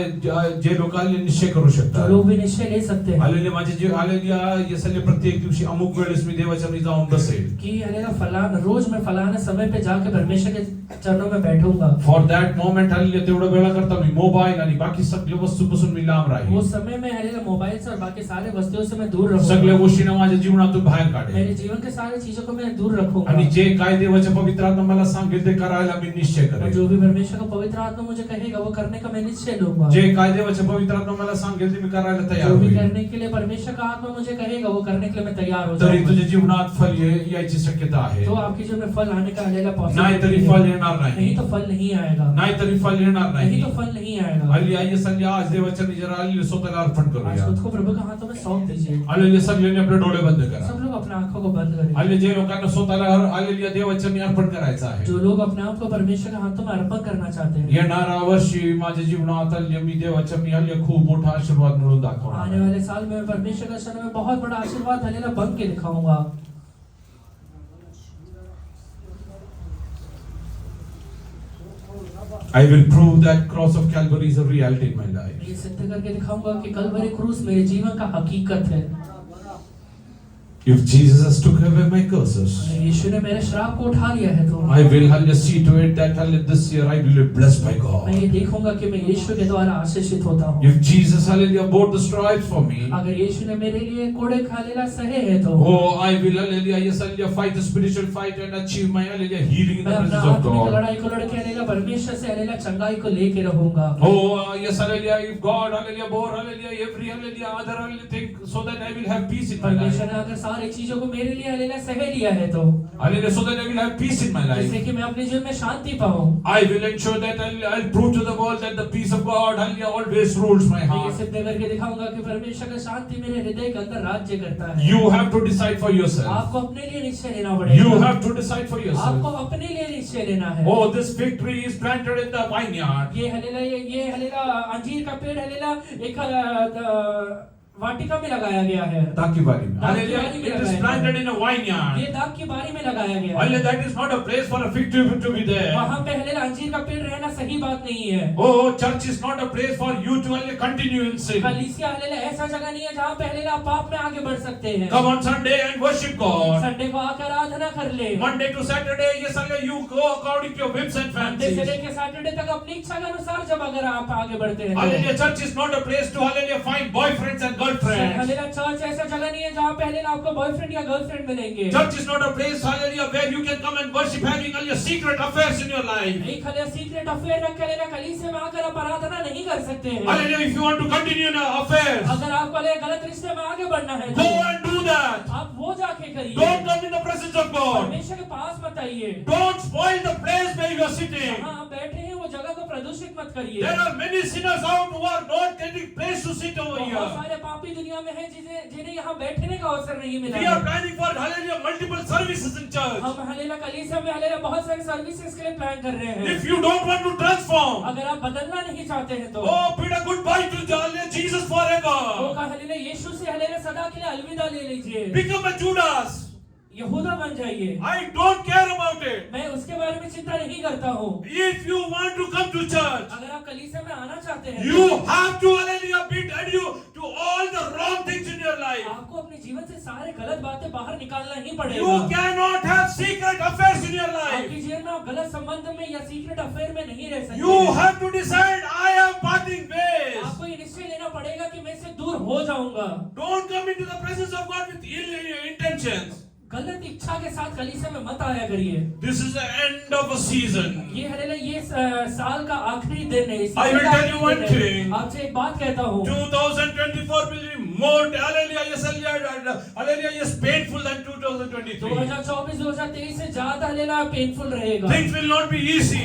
[SPEAKER 2] जे लोक निश्चय करू
[SPEAKER 3] जो
[SPEAKER 2] शकतात.
[SPEAKER 3] लोग भी निश्चय ले सकते हैं
[SPEAKER 2] हालेलुया, माझे जे हालेलुया, yes, हालेलुया, प्रत्येक दिवशी अमुक वेळेस मी देवाचरणी जाऊन बसेल.
[SPEAKER 3] कि हालेलुया फलाना रोज मैं फलाने समय पे जाके परमेश्वर के चरणों में बैठूंगा.
[SPEAKER 2] फॉर दॅट मोमेंट हालेलुया तेवढं वेळा करता मी मोबाईल आणि बाकी सगळ्या वस्तूपासून मी लांब
[SPEAKER 3] वो
[SPEAKER 2] राहील.
[SPEAKER 3] समय में हालेलुया मोबाइल से और बाकी सारे वस्तुओं से मैं दूर
[SPEAKER 2] सगळ्या
[SPEAKER 3] रहूंगा.
[SPEAKER 2] गोष्टींना माझ्या जीवनातून बाहेर काढेल.
[SPEAKER 3] मेरे जीवन के सारे चीजों को मैं दूर रखूंगा.
[SPEAKER 2] आणि जे काय देवाच्या पवित्र आत्मा मला सांगेल ते करायला मी निश्चय
[SPEAKER 3] और
[SPEAKER 2] करेन.
[SPEAKER 3] जो भी परमेश्वर का पवित्र आत्मा मुझे कहेगा वो करने का मैं निश्चय लूंगा.
[SPEAKER 2] जे काय देवाच्या पवित्र आत्मा मला सांगेल ते मी करायला तयार
[SPEAKER 3] जो भी
[SPEAKER 2] होईल.
[SPEAKER 3] करने के लिए परमेश्वर का आत्मा मुझे कहेगा वो करने के लिए मैं तैयार हो
[SPEAKER 2] तरी
[SPEAKER 3] जाऊंगा.
[SPEAKER 2] तुझ्या जीवनात फल यायची शक्यता आहे.
[SPEAKER 3] तो आपके जीवन में फल आने का हालेलुया
[SPEAKER 2] नाही तरी
[SPEAKER 3] possibility
[SPEAKER 2] फल
[SPEAKER 3] है.
[SPEAKER 2] येणार नाही.
[SPEAKER 3] नहीं तो फल नहीं आएगा.
[SPEAKER 2] नाही तरी फल येणार
[SPEAKER 3] नहीं
[SPEAKER 2] नाही.
[SPEAKER 3] तो फल नहीं आएगा.
[SPEAKER 2] हल्ली आई सल्ली आज देवाच्या जरा हल्ली स्वतःला अर्पण
[SPEAKER 3] आज
[SPEAKER 2] करूया.
[SPEAKER 3] खुद को प्रभु के हाथों में सौंप दीजिए.
[SPEAKER 2] हल्ली सगळ्यांनी आपले डोळे बंद करा.
[SPEAKER 3] सब लोग अपने आंखों को बंद करें.
[SPEAKER 2] हल्ली जे लोकांना स्वतःला आलेल्या देवाच्या अर्पण करायचं आहे.
[SPEAKER 3] जो लोग अपने आप को परमेश्वर के हाथों में अर्पण करना चाहते हैं,
[SPEAKER 2] येणाऱ्या वर्षी माझ्या जीवनात हल्ली मी देवाच्या मी हल्ली खूप मोठा आशीर्वाद मिळून
[SPEAKER 3] आने
[SPEAKER 2] दाखवणार.
[SPEAKER 3] वाले साल में परमेश्वर के चरणों में बहुत बड़ा आशीर्वाद हालेलुया बन के दिखाऊंगा.
[SPEAKER 2] I will prove that cross of Calvary is a reality in my life.
[SPEAKER 3] ये सिद्ध करके दिखाऊंगा कि कलवरी क्रूस मेरे जीवन का हकीकत है.
[SPEAKER 2] If Jesus has took away my curses,
[SPEAKER 3] अगर यीशु ने मेरे श्राप को उठा लिया है तो
[SPEAKER 2] I will hallelujah see to it that hallelujah this year I will be blessed by
[SPEAKER 3] मैं
[SPEAKER 2] God.
[SPEAKER 3] ये देखूंगा कि मैं यीशु के द्वारा आशीषित होता हूँ.
[SPEAKER 2] If Jesus hallelujah bore the stripes for me,
[SPEAKER 3] अगर यीशु ने मेरे लिए कोड़े हालेलुया सहे हैं तो
[SPEAKER 2] oh I will hallelujah yes hallelujah fight the spiritual fight and achieve my hallelujah healing in
[SPEAKER 3] मैं
[SPEAKER 2] the
[SPEAKER 3] अपना
[SPEAKER 2] presence of
[SPEAKER 3] आत्मिक
[SPEAKER 2] God.
[SPEAKER 3] लड़ाई को लड़के हालेलुया परमेश्वर से हालेलुया चंगाई को लेके रहूंगा.
[SPEAKER 2] Oh yes hallelujah if God hallelujah bore hallelujah every hallelujah other hallelujah thing so that I will have peace in my
[SPEAKER 3] परमेश्वर
[SPEAKER 2] life.
[SPEAKER 3] ने अगर सारी चीजों को मेरे लिए हालेलुया सह लिया है तो
[SPEAKER 2] Hallelujah. So that I will have peace in my life.
[SPEAKER 3] जिससे कि मैं अपने जीवन में शांति पाऊं।
[SPEAKER 2] I will ensure that I'll prove to the world that the peace of God, hallelujah, always rules my
[SPEAKER 3] मैं ये
[SPEAKER 2] heart.
[SPEAKER 3] सिद्ध करके दिखाऊंगा कि परमेश्वर का शांति मेरे हृदय के अंदर राज्य करता है।
[SPEAKER 2] You have to decide for yourself.
[SPEAKER 3] आपको अपने लिए निश्चय लेना पड़ेगा।
[SPEAKER 2] You have to decide for
[SPEAKER 3] आपको
[SPEAKER 2] yourself.
[SPEAKER 3] अपने लिए निश्चय लेना है।
[SPEAKER 2] Oh, this fig tree is planted in the vineyard.
[SPEAKER 3] ये हलेला अंजीर का पेड़ हलेला एक वाटिका में लगाया गया है।
[SPEAKER 2] दाग की बारी में.
[SPEAKER 3] दाग की
[SPEAKER 2] Hallelujah.
[SPEAKER 3] बारी में
[SPEAKER 2] It is
[SPEAKER 3] लगाया
[SPEAKER 2] planted
[SPEAKER 3] गया
[SPEAKER 2] in a
[SPEAKER 3] है।
[SPEAKER 2] vineyard.
[SPEAKER 3] ये दाग की बारी में लगाया गया है।
[SPEAKER 2] Hallelujah. That is not a place for a fig tree to be there.
[SPEAKER 3] वहाँ पे हलेला अंजीर का पेड़ रहना सही बात नहीं है।
[SPEAKER 2] Oh, church is not a place for you to hallelujah, continue in sin.
[SPEAKER 3] कलीसिया हलेला ऐसा जगह नहीं है जहाँ पे हलेला आप पाप में आगे बढ़ सकते हैं।
[SPEAKER 2] Come on Sunday and worship God.
[SPEAKER 3] Sunday को आकर आराधना कर ले।
[SPEAKER 2] Monday to Saturday, yes, hallelujah, you go according to your whims and
[SPEAKER 3] Monday से
[SPEAKER 2] fancies.
[SPEAKER 3] लेकर सैटरडे तक अपनी इच्छा के अनुसार जब अगर आप आगे बढ़ते हैं
[SPEAKER 2] Hallelujah. Church is not a place to hallelujah find boyfriends and girlfriends.
[SPEAKER 3] हलेला चर्च ऐसा जगह नहीं है जहाँ पे हलेला आपको बॉयफ्रेंड या गर्लफ्रेंड मिलेंगे।
[SPEAKER 2] Church is not a place, hallelujah, where you can come and worship having all your secret affairs in your life.
[SPEAKER 3] एक हलेला सीक्रेट अफेयर रख के हलेला कलीसिया में आकर आप आराधना नहीं कर सकते हैं।
[SPEAKER 2] Hallelujah. If you want to continue in affairs,
[SPEAKER 3] अगर आपको हलेला गलत रिश्ते में आगे बढ़ना है
[SPEAKER 2] go and do that.
[SPEAKER 3] आप वो जाके करिए।
[SPEAKER 2] Don't come in the presence of God.
[SPEAKER 3] परमेश्वर के पास मत आइए।
[SPEAKER 2] Don't spoil the place where you are sitting.
[SPEAKER 3] जहाँ आप बैठे हैं वो जगह को प्रदूषित मत करिए।
[SPEAKER 2] There are many sinners out who are not getting place to sit over
[SPEAKER 3] बहुत
[SPEAKER 2] here.
[SPEAKER 3] सारे पापी दुनिया में हैं जिन्हें यहाँ बैठने का अवसर नहीं मिला
[SPEAKER 2] We
[SPEAKER 3] है।
[SPEAKER 2] are planning for hallelujah multiple services in church.
[SPEAKER 3] हम हलेला कलीसिया में हलेला बहुत सारे सर्विसेज के लिए प्लान कर रहे हैं।
[SPEAKER 2] If you don't want to transform,
[SPEAKER 3] अगर आप बदलना नहीं चाहते हैं तो
[SPEAKER 2] oh, bid a goodbye to hallelujah, Jesus
[SPEAKER 3] वो
[SPEAKER 2] forever.
[SPEAKER 3] का हलेला यीशु से हलेला सदा के लिए अलविदा ले लीजिए।
[SPEAKER 2] Become a Judas.
[SPEAKER 3] यहूदा बन जाइए।
[SPEAKER 2] I don't care about it.
[SPEAKER 3] मैं उसके बारे में चिंता नहीं करता हूँ।
[SPEAKER 2] If you want to come to church,
[SPEAKER 3] अगर आप कलीसिया में आना चाहते हैं
[SPEAKER 2] you have to hallelujah bid adieu to all the wrong things in your life.
[SPEAKER 3] आपको अपने जीवन से सारे गलत बातें बाहर निकालना ही पड़ेगा।
[SPEAKER 2] You cannot have secret affairs in your life.
[SPEAKER 3] आपके जीवन में आप गलत संबंध में या सीक्रेट अफेयर में नहीं रह सकते।
[SPEAKER 2] You have to decide, I am parting ways.
[SPEAKER 3] आपको ये निश्चय लेना पड़ेगा कि मैं इससे दूर हो जाऊंगा।
[SPEAKER 2] Don't come into the presence of God with ill intentions.
[SPEAKER 3] गलत इच्छा के साथ कलीसिया में मत आया करिए।
[SPEAKER 2] This is the end of a season.
[SPEAKER 3] ये हलेला ये साल का आखिरी दिन है। इस
[SPEAKER 2] I will
[SPEAKER 3] साल का
[SPEAKER 2] tell you
[SPEAKER 3] आखिरी
[SPEAKER 2] one
[SPEAKER 3] दिन है।
[SPEAKER 2] thing.
[SPEAKER 3] आपसे एक बात कहता हूँ
[SPEAKER 2] 2024 will be more, hallelujah, yes, hallelujah, yes, painful than 2023.
[SPEAKER 3] 2024-2023 से ज्यादा हलेला पेनफुल रहेगा।
[SPEAKER 2] Things will not be easy.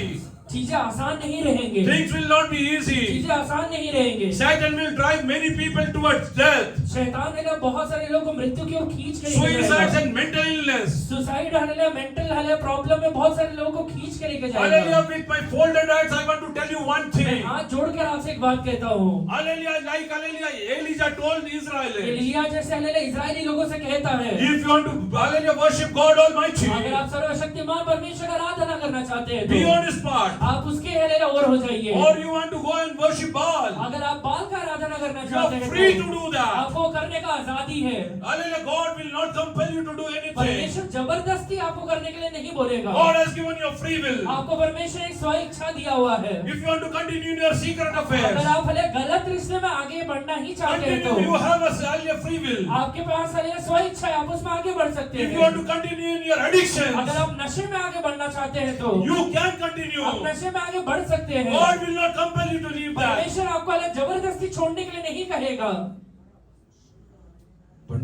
[SPEAKER 3] चीजें आसान नहीं रहेंगे।
[SPEAKER 2] Things will not be easy.
[SPEAKER 3] चीजें आसान नहीं रहेंगे।
[SPEAKER 2] Satan will drive many people towards death,
[SPEAKER 3] शैतान हलेला बहुत सारे लोगों को मृत्यु की ओर खींच के लेके
[SPEAKER 2] suicides
[SPEAKER 3] जाएगा।
[SPEAKER 2] and mental illness.
[SPEAKER 3] सुसाइड हलेला मेंटल हलेला प्रॉब्लम में बहुत सारे लोगों को खींच के लेके जाएगा।
[SPEAKER 2] Hallelujah, with my folded hands, I want to tell you one
[SPEAKER 3] मैं
[SPEAKER 2] thing.
[SPEAKER 3] हाथ जोड़कर आपसे एक बात कहता हूँ।
[SPEAKER 2] Hallelujah, like hallelujah, Elijah told Israel.
[SPEAKER 3] Elia जैसे हलेला इजरायली लोगों से कहता है
[SPEAKER 2] If you want to, hallelujah, worship God Almighty,
[SPEAKER 3] अगर आप सर्वशक्तिमान परमेश्वर का आराधना करना चाहते हैं
[SPEAKER 2] be
[SPEAKER 3] तो
[SPEAKER 2] on his part.
[SPEAKER 3] आप उसके हलेला और हो जाइए।
[SPEAKER 2] Or you want to go and worship Baal,
[SPEAKER 3] अगर आप बाल का आराधना करना
[SPEAKER 2] you
[SPEAKER 3] चाहते
[SPEAKER 2] are
[SPEAKER 3] हैं
[SPEAKER 2] free
[SPEAKER 3] तो
[SPEAKER 2] to do that.
[SPEAKER 3] आपको करने का आजादी है।
[SPEAKER 2] Hallelujah, God will not compel you to do anything.
[SPEAKER 3] परमेश्वर जबरदस्ती आपको करने के लिए नहीं बोलेगा।
[SPEAKER 2] God has given you free will.
[SPEAKER 3] आपको परमेश्वर एक स्व इच्छा दिया हुआ है।
[SPEAKER 2] If you want to continue in your secret
[SPEAKER 3] अगर
[SPEAKER 2] affairs,
[SPEAKER 3] आप हले गलत रिश्ते में आगे बढ़ना ही चाहते हैं
[SPEAKER 2] continue, you
[SPEAKER 3] तो
[SPEAKER 2] have a hallelujah, free will.
[SPEAKER 3] आपके पास हले स्व इच्छा है, आप उसमें आगे बढ़ सकते
[SPEAKER 2] If you want
[SPEAKER 3] हैं।
[SPEAKER 2] to continue in your addictions,
[SPEAKER 3] अगर आप नशे में आगे बढ़ना चाहते हैं तो
[SPEAKER 2] you can continue.
[SPEAKER 3] आप नशे में आगे बढ़ सकते हैं।
[SPEAKER 2] God will not compel you to leave that.
[SPEAKER 3] परमेश्वर आपको हले जबरदस्ती छोड़ने के लिए नहीं कहेगा।
[SPEAKER 2] But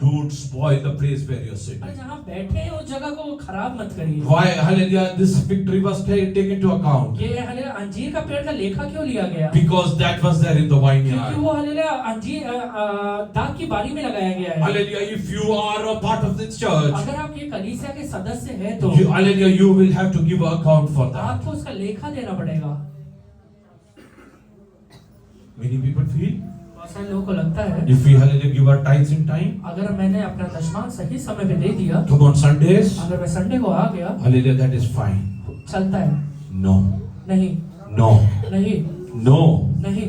[SPEAKER 2] don't spoil the place where you're
[SPEAKER 3] और
[SPEAKER 2] sitting.
[SPEAKER 3] जहाँ बैठे हैं उस जगह को खराब मत करिए।
[SPEAKER 2] Why, hallelujah, this victory was taken into account?
[SPEAKER 3] ये हलेला अंजीर का पेड़ का लेखा क्यों लिया गया?
[SPEAKER 2] Because that was there in the
[SPEAKER 3] क्योंकि
[SPEAKER 2] vineyard.
[SPEAKER 3] वो हलेला अंजीर दाग की बारी में लगाया गया है।
[SPEAKER 2] Hallelujah, if you are a part of this church,
[SPEAKER 3] अगर आप ये कलीसिया के सदस्य हैं तो
[SPEAKER 2] hallelujah, you will have to give account for that.
[SPEAKER 3] आपको उसका लेखा देना पड़ेगा।
[SPEAKER 2] Many people feel,
[SPEAKER 3] बहुत सारे लोगों को लगता है
[SPEAKER 2] if we hallelujah give our tithes in time,
[SPEAKER 3] अगर मैंने अपना दशमांश सही समय पे दे दिया,
[SPEAKER 2] come on Sundays,
[SPEAKER 3] अगर मैं संडे को आ गया,
[SPEAKER 2] hallelujah, that is fine.
[SPEAKER 3] चलता है।
[SPEAKER 2] No,
[SPEAKER 3] नहीं
[SPEAKER 2] no,
[SPEAKER 3] नहीं
[SPEAKER 2] no.
[SPEAKER 3] नहीं,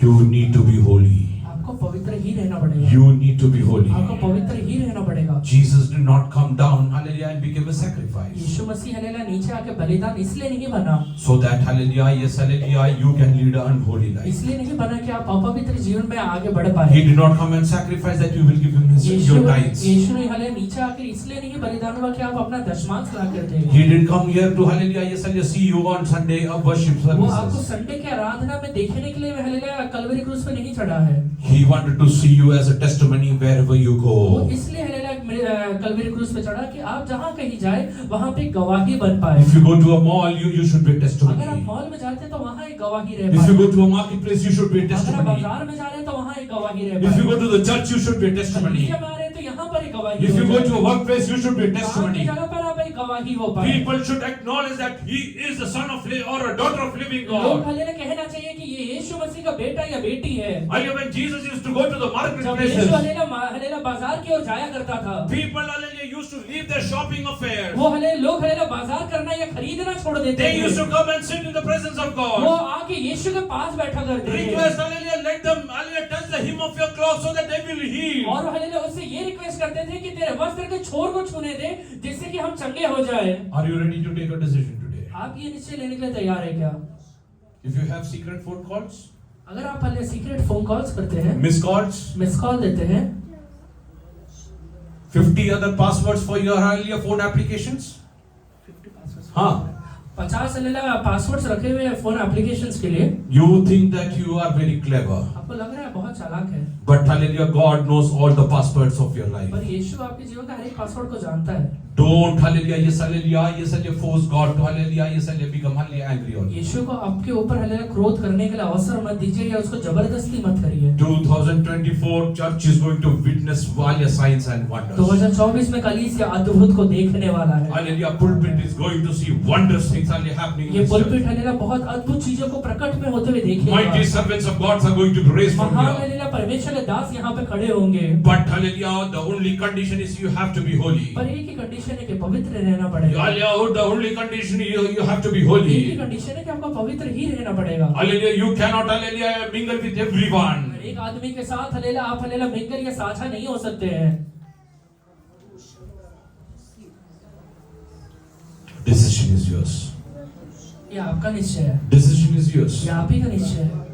[SPEAKER 2] You need to be holy.
[SPEAKER 3] आपको पवित्र ही रहना पड़ेगा।
[SPEAKER 2] You need to be holy.
[SPEAKER 3] आपको पवित्र ही रहना पड़ेगा।
[SPEAKER 2] Jesus did not come down, hallelujah, and became a sacrifice.
[SPEAKER 3] यीशु मसीह हलेला नीचे आके बलिदान इसलिए नहीं बना,
[SPEAKER 2] So that, hallelujah, yes, hallelujah, you can lead an unholy life.
[SPEAKER 3] इसलिए नहीं बना कि आप अपवित्र जीवन में आगे बढ़ पाए।
[SPEAKER 2] He did not come and sacrifice that you will give him your tithes.
[SPEAKER 3] यीशु ने हलेला नीचे आके इसलिए नहीं बलिदान हुआ कि आप अपना दशमांश ला कर दें।
[SPEAKER 2] He didn't come here to, hallelujah, yes, hallelujah, see you on Sunday of worship
[SPEAKER 3] वो आपको
[SPEAKER 2] services.
[SPEAKER 3] संडे के आराधना में देखने के लिए हलेला कलवरी क्रूस पे नहीं चढ़ा है।
[SPEAKER 2] He wanted to see you as a testimony wherever you
[SPEAKER 3] वो
[SPEAKER 2] go.
[SPEAKER 3] इसलिए हालेलुया कलवरी क्रूस पे चढ़ा कि आप जहाँ कहीं जाए वहाँ पे गवाही बन पाए।
[SPEAKER 2] If you go to a mall, you should be a
[SPEAKER 3] अगर आप
[SPEAKER 2] testimony.
[SPEAKER 3] मॉल में जाते हैं तो वहाँ एक गवाही रह
[SPEAKER 2] If
[SPEAKER 3] पाए।
[SPEAKER 2] you go to a marketplace, you should be a
[SPEAKER 3] अगर आप
[SPEAKER 2] testimony.
[SPEAKER 3] बाजार में जा रहे हैं तो वहाँ एक गवाही रह
[SPEAKER 2] If you
[SPEAKER 3] पाए।
[SPEAKER 2] go to the church, you should be a testimony.
[SPEAKER 3] कलीसिया में आ रहे हैं तो यहाँ पर एक गवाही
[SPEAKER 2] If
[SPEAKER 3] हो
[SPEAKER 2] you go
[SPEAKER 3] जाए।
[SPEAKER 2] to a workplace, you should be a
[SPEAKER 3] काम की
[SPEAKER 2] testimony.
[SPEAKER 3] जगह पर आप एक गवाही हो पाए।
[SPEAKER 2] People should acknowledge that he is the son of or a daughter of living
[SPEAKER 3] लोग
[SPEAKER 2] God.
[SPEAKER 3] हालेलुया कहना चाहिए कि ये यीशु मसीह का बेटा या बेटी है।
[SPEAKER 2] Earlier when Jesus used to go to the
[SPEAKER 3] जब
[SPEAKER 2] marketplaces,
[SPEAKER 3] यीशु हालेलुया बाजार की ओर जाया करता था,
[SPEAKER 2] people hallelujah used to leave their shopping affairs.
[SPEAKER 3] वो लोग बाजार करना या खरीदना छोड़ देते
[SPEAKER 2] They used
[SPEAKER 3] थे।
[SPEAKER 2] to come and sit in the presence of
[SPEAKER 3] वो
[SPEAKER 2] God.
[SPEAKER 3] आके यीशु के पास बैठा करते थे
[SPEAKER 2] Request hallelujah, let them hallelujah touch the hem of your cloth so that they will heal.
[SPEAKER 3] और हालेलुया उससे ये रिक्वेस्ट करते थे कि तेरे वस्त्र के छोर को छूने दे जिससे कि हम चंगे हो जाए।
[SPEAKER 2] Are you ready to take a decision today?
[SPEAKER 3] आप ये निश्चय लेने के लिए तैयार है क्या?
[SPEAKER 2] If you have secret phone calls,
[SPEAKER 3] अगर आप हालेलुया सीक्रेट फोन कॉल्स करते हैं,
[SPEAKER 2] missed calls,
[SPEAKER 3] मिस कॉल देते हैं,
[SPEAKER 2] 50 other passwords for your hallelujah phone applications? हाँ.
[SPEAKER 3] 50 हालेलुया पासवर्ड्स रखे हुए हैं फोन एप्लीकेशंस के लिए।
[SPEAKER 2] You think that you are very clever.
[SPEAKER 3] आपको लग रहा है बहुत चालाक है,
[SPEAKER 2] But hallelujah, God knows all the passwords of your life.
[SPEAKER 3] पर यीशु आपके जीवन का हर एक पासवर्ड को जानता है।
[SPEAKER 2] Don't hallelujah, yes hallelujah, force God to hallelujah, yes hallelujah, become hallelujah angry on you.
[SPEAKER 3] यीशु को आपके ऊपर हालेलुया क्रोध करने के लिए अवसर मत दीजिए या उसको जबरदस्ती मत करिए।
[SPEAKER 2] 2024 church is going to witness hallelujah signs and wonders.
[SPEAKER 3] 2024 में कलीसिया अद्भुत को देखने वाला है।
[SPEAKER 2] Hallelujah, pulpit is going to see wondrous things hallelujah happening.
[SPEAKER 3] ये
[SPEAKER 2] in this
[SPEAKER 3] pulpit
[SPEAKER 2] church.
[SPEAKER 3] Hallelujah बहुत अद्भुत चीजों को प्रकट में होते हुए देखेगा।
[SPEAKER 2] Mighty servants of God are going to be raised from
[SPEAKER 3] महान
[SPEAKER 2] here.
[SPEAKER 3] हालेलुया परमेश्वर के दास यहाँ पे खड़े होंगे।
[SPEAKER 2] But hallelujah, the only condition is you have to be holy.
[SPEAKER 3] पर एक ही कंडीशन है कि पवित्र रहना पड़ेगा।
[SPEAKER 2] Hallelujah, the only condition you have to be
[SPEAKER 3] एक ही
[SPEAKER 2] holy.
[SPEAKER 3] कंडीशन है कि आपको पवित्र ही रहना पड़ेगा।
[SPEAKER 2] Hallelujah, you cannot hallelujah mingle with everyone.
[SPEAKER 3] एक आदमी के साथ हालेलुया आप हालेलुया मिलकर या साझा नहीं हो सकते हैं।
[SPEAKER 2] Decision is yours.
[SPEAKER 3] ये आपका निश्चय है,
[SPEAKER 2] Decision is yours.
[SPEAKER 3] ये आप ही का निश्चय है।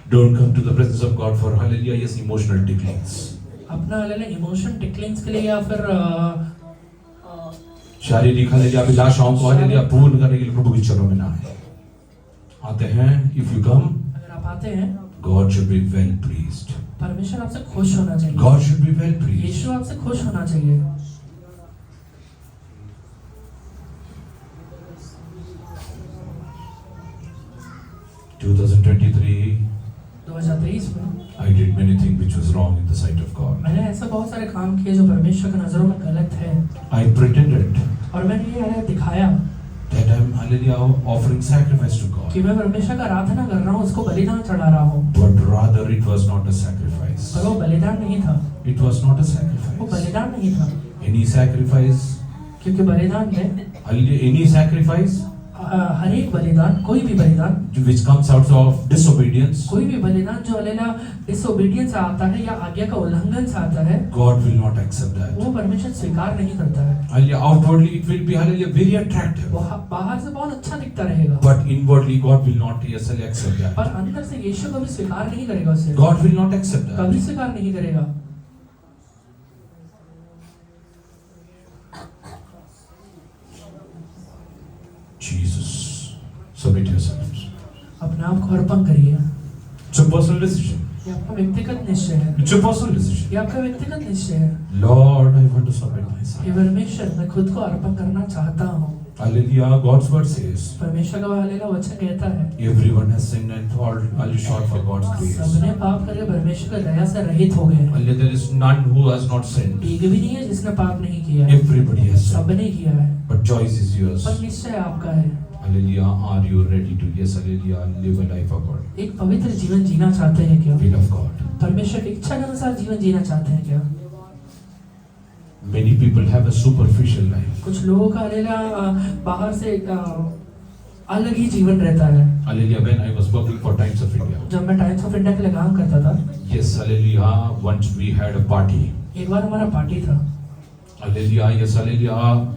[SPEAKER 2] Don't come to the presence of God for hallelujah, yes, emotional ticklings.
[SPEAKER 3] अपना हालेलुया इमोशन टिकलिंग्स के लिए या फिर
[SPEAKER 2] शारीरिक हल्ले अभिलाषाओं को हल्ले पूर्ण करने के लिए प्रभु की चरणों में ना आए। आते हैं, if you come,
[SPEAKER 3] अगर आप आते हैं,
[SPEAKER 2] God should be well pleased.
[SPEAKER 3] परमेश्वर आपसे खुश होना चाहिए।
[SPEAKER 2] God should be well pleased.
[SPEAKER 3] यीशु आपसे खुश होना चाहिए।
[SPEAKER 2] 2023,
[SPEAKER 3] 2023 में
[SPEAKER 2] I did many things which was wrong in the sight of God.
[SPEAKER 3] मैंने ऐसे बहुत सारे काम किए जो परमेश्वर की नजरों में गलत है
[SPEAKER 2] I pretended
[SPEAKER 3] और मैंने ये हालेलुया दिखाया
[SPEAKER 2] that I'm hallelujah offering sacrifice to God,
[SPEAKER 3] कि मैं परमेश्वर का आराधना कर रहा हूँ, उसको बलिदान चढ़ा रहा हूँ,
[SPEAKER 2] but rather it was not a sacrifice.
[SPEAKER 3] पर वो बलिदान नहीं था।
[SPEAKER 2] It was not a
[SPEAKER 3] वो
[SPEAKER 2] sacrifice.
[SPEAKER 3] बलिदान नहीं था,
[SPEAKER 2] Any sacrifice,
[SPEAKER 3] क्योंकि बलिदान में
[SPEAKER 2] hallelujah, any sacrifice
[SPEAKER 3] हर एक बलिदान, कोई भी बलिदान,
[SPEAKER 2] which comes out of disobedience,
[SPEAKER 3] कोई भी बलिदान जो हालेलुया डिसोबीडियंस से आता है या आज्ञा का उल्लंघन से आता है,
[SPEAKER 2] God will not accept that.
[SPEAKER 3] वो परमेश्वर स्वीकार नहीं करता है।
[SPEAKER 2] Hallelujah, outwardly it will be hallelujah very attractive,
[SPEAKER 3] वो बाहर से बहुत अच्छा दिखता रहेगा,
[SPEAKER 2] but inwardly God will not yes accept that.
[SPEAKER 3] पर अंदर से यीशु कभी स्वीकार नहीं करेगा उसे,
[SPEAKER 2] God will not accept that.
[SPEAKER 3] कभी स्वीकार नहीं करेगा।
[SPEAKER 2] Jesus, submit yourselves.
[SPEAKER 3] अपने आप को अर्पण करिए।
[SPEAKER 2] It's a personal decision.
[SPEAKER 3] ये आपका व्यक्तिगत निश्चय है,
[SPEAKER 2] It's a personal decision.
[SPEAKER 3] ये आपका व्यक्तिगत निश्चय है।
[SPEAKER 2] Lord, I want to submit myself.
[SPEAKER 3] हे परमेश्वर, मैं खुद को अर्पण करना चाहता हूँ।
[SPEAKER 2] Hallelujah, God's word says,
[SPEAKER 3] परमेश्वर का हालेलुया वचन कहता है,
[SPEAKER 2] everyone has sinned and fallen short for God's grace.
[SPEAKER 3] सबने पाप करके परमेश्वर की दया से रहित हो गए।
[SPEAKER 2] Hallelujah, there is none who has not sinned.
[SPEAKER 3] एक भी नहीं है जिसने पाप नहीं किया है,
[SPEAKER 2] Everybody has sinned.
[SPEAKER 3] सबने किया है,
[SPEAKER 2] But choice is yours.
[SPEAKER 3] पर निश्चय आपका है।
[SPEAKER 2] Hallelujah, are you ready to, yes, hallelujah, live a life according
[SPEAKER 3] एक पवित्र जीवन जीना चाहते हैं क्या?
[SPEAKER 2] to the will of God?
[SPEAKER 3] परमेश्वर की इच्छा के अनुसार जीवन जीना चाहते हैं क्या?
[SPEAKER 2] Many people have a superficial life.
[SPEAKER 3] कुछ लोगों का हालेलुया बाहर से अलग ही जीवन रहता है।
[SPEAKER 2] Hallelujah, when I was working for Times of India,
[SPEAKER 3] जब मैं टाइम्स ऑफ इंडिया के लिए काम करता था,
[SPEAKER 2] yes, hallelujah, once we had a party.
[SPEAKER 3] एक बार हमारा पार्टी था।
[SPEAKER 2] Hallelujah, yes, hallelujah.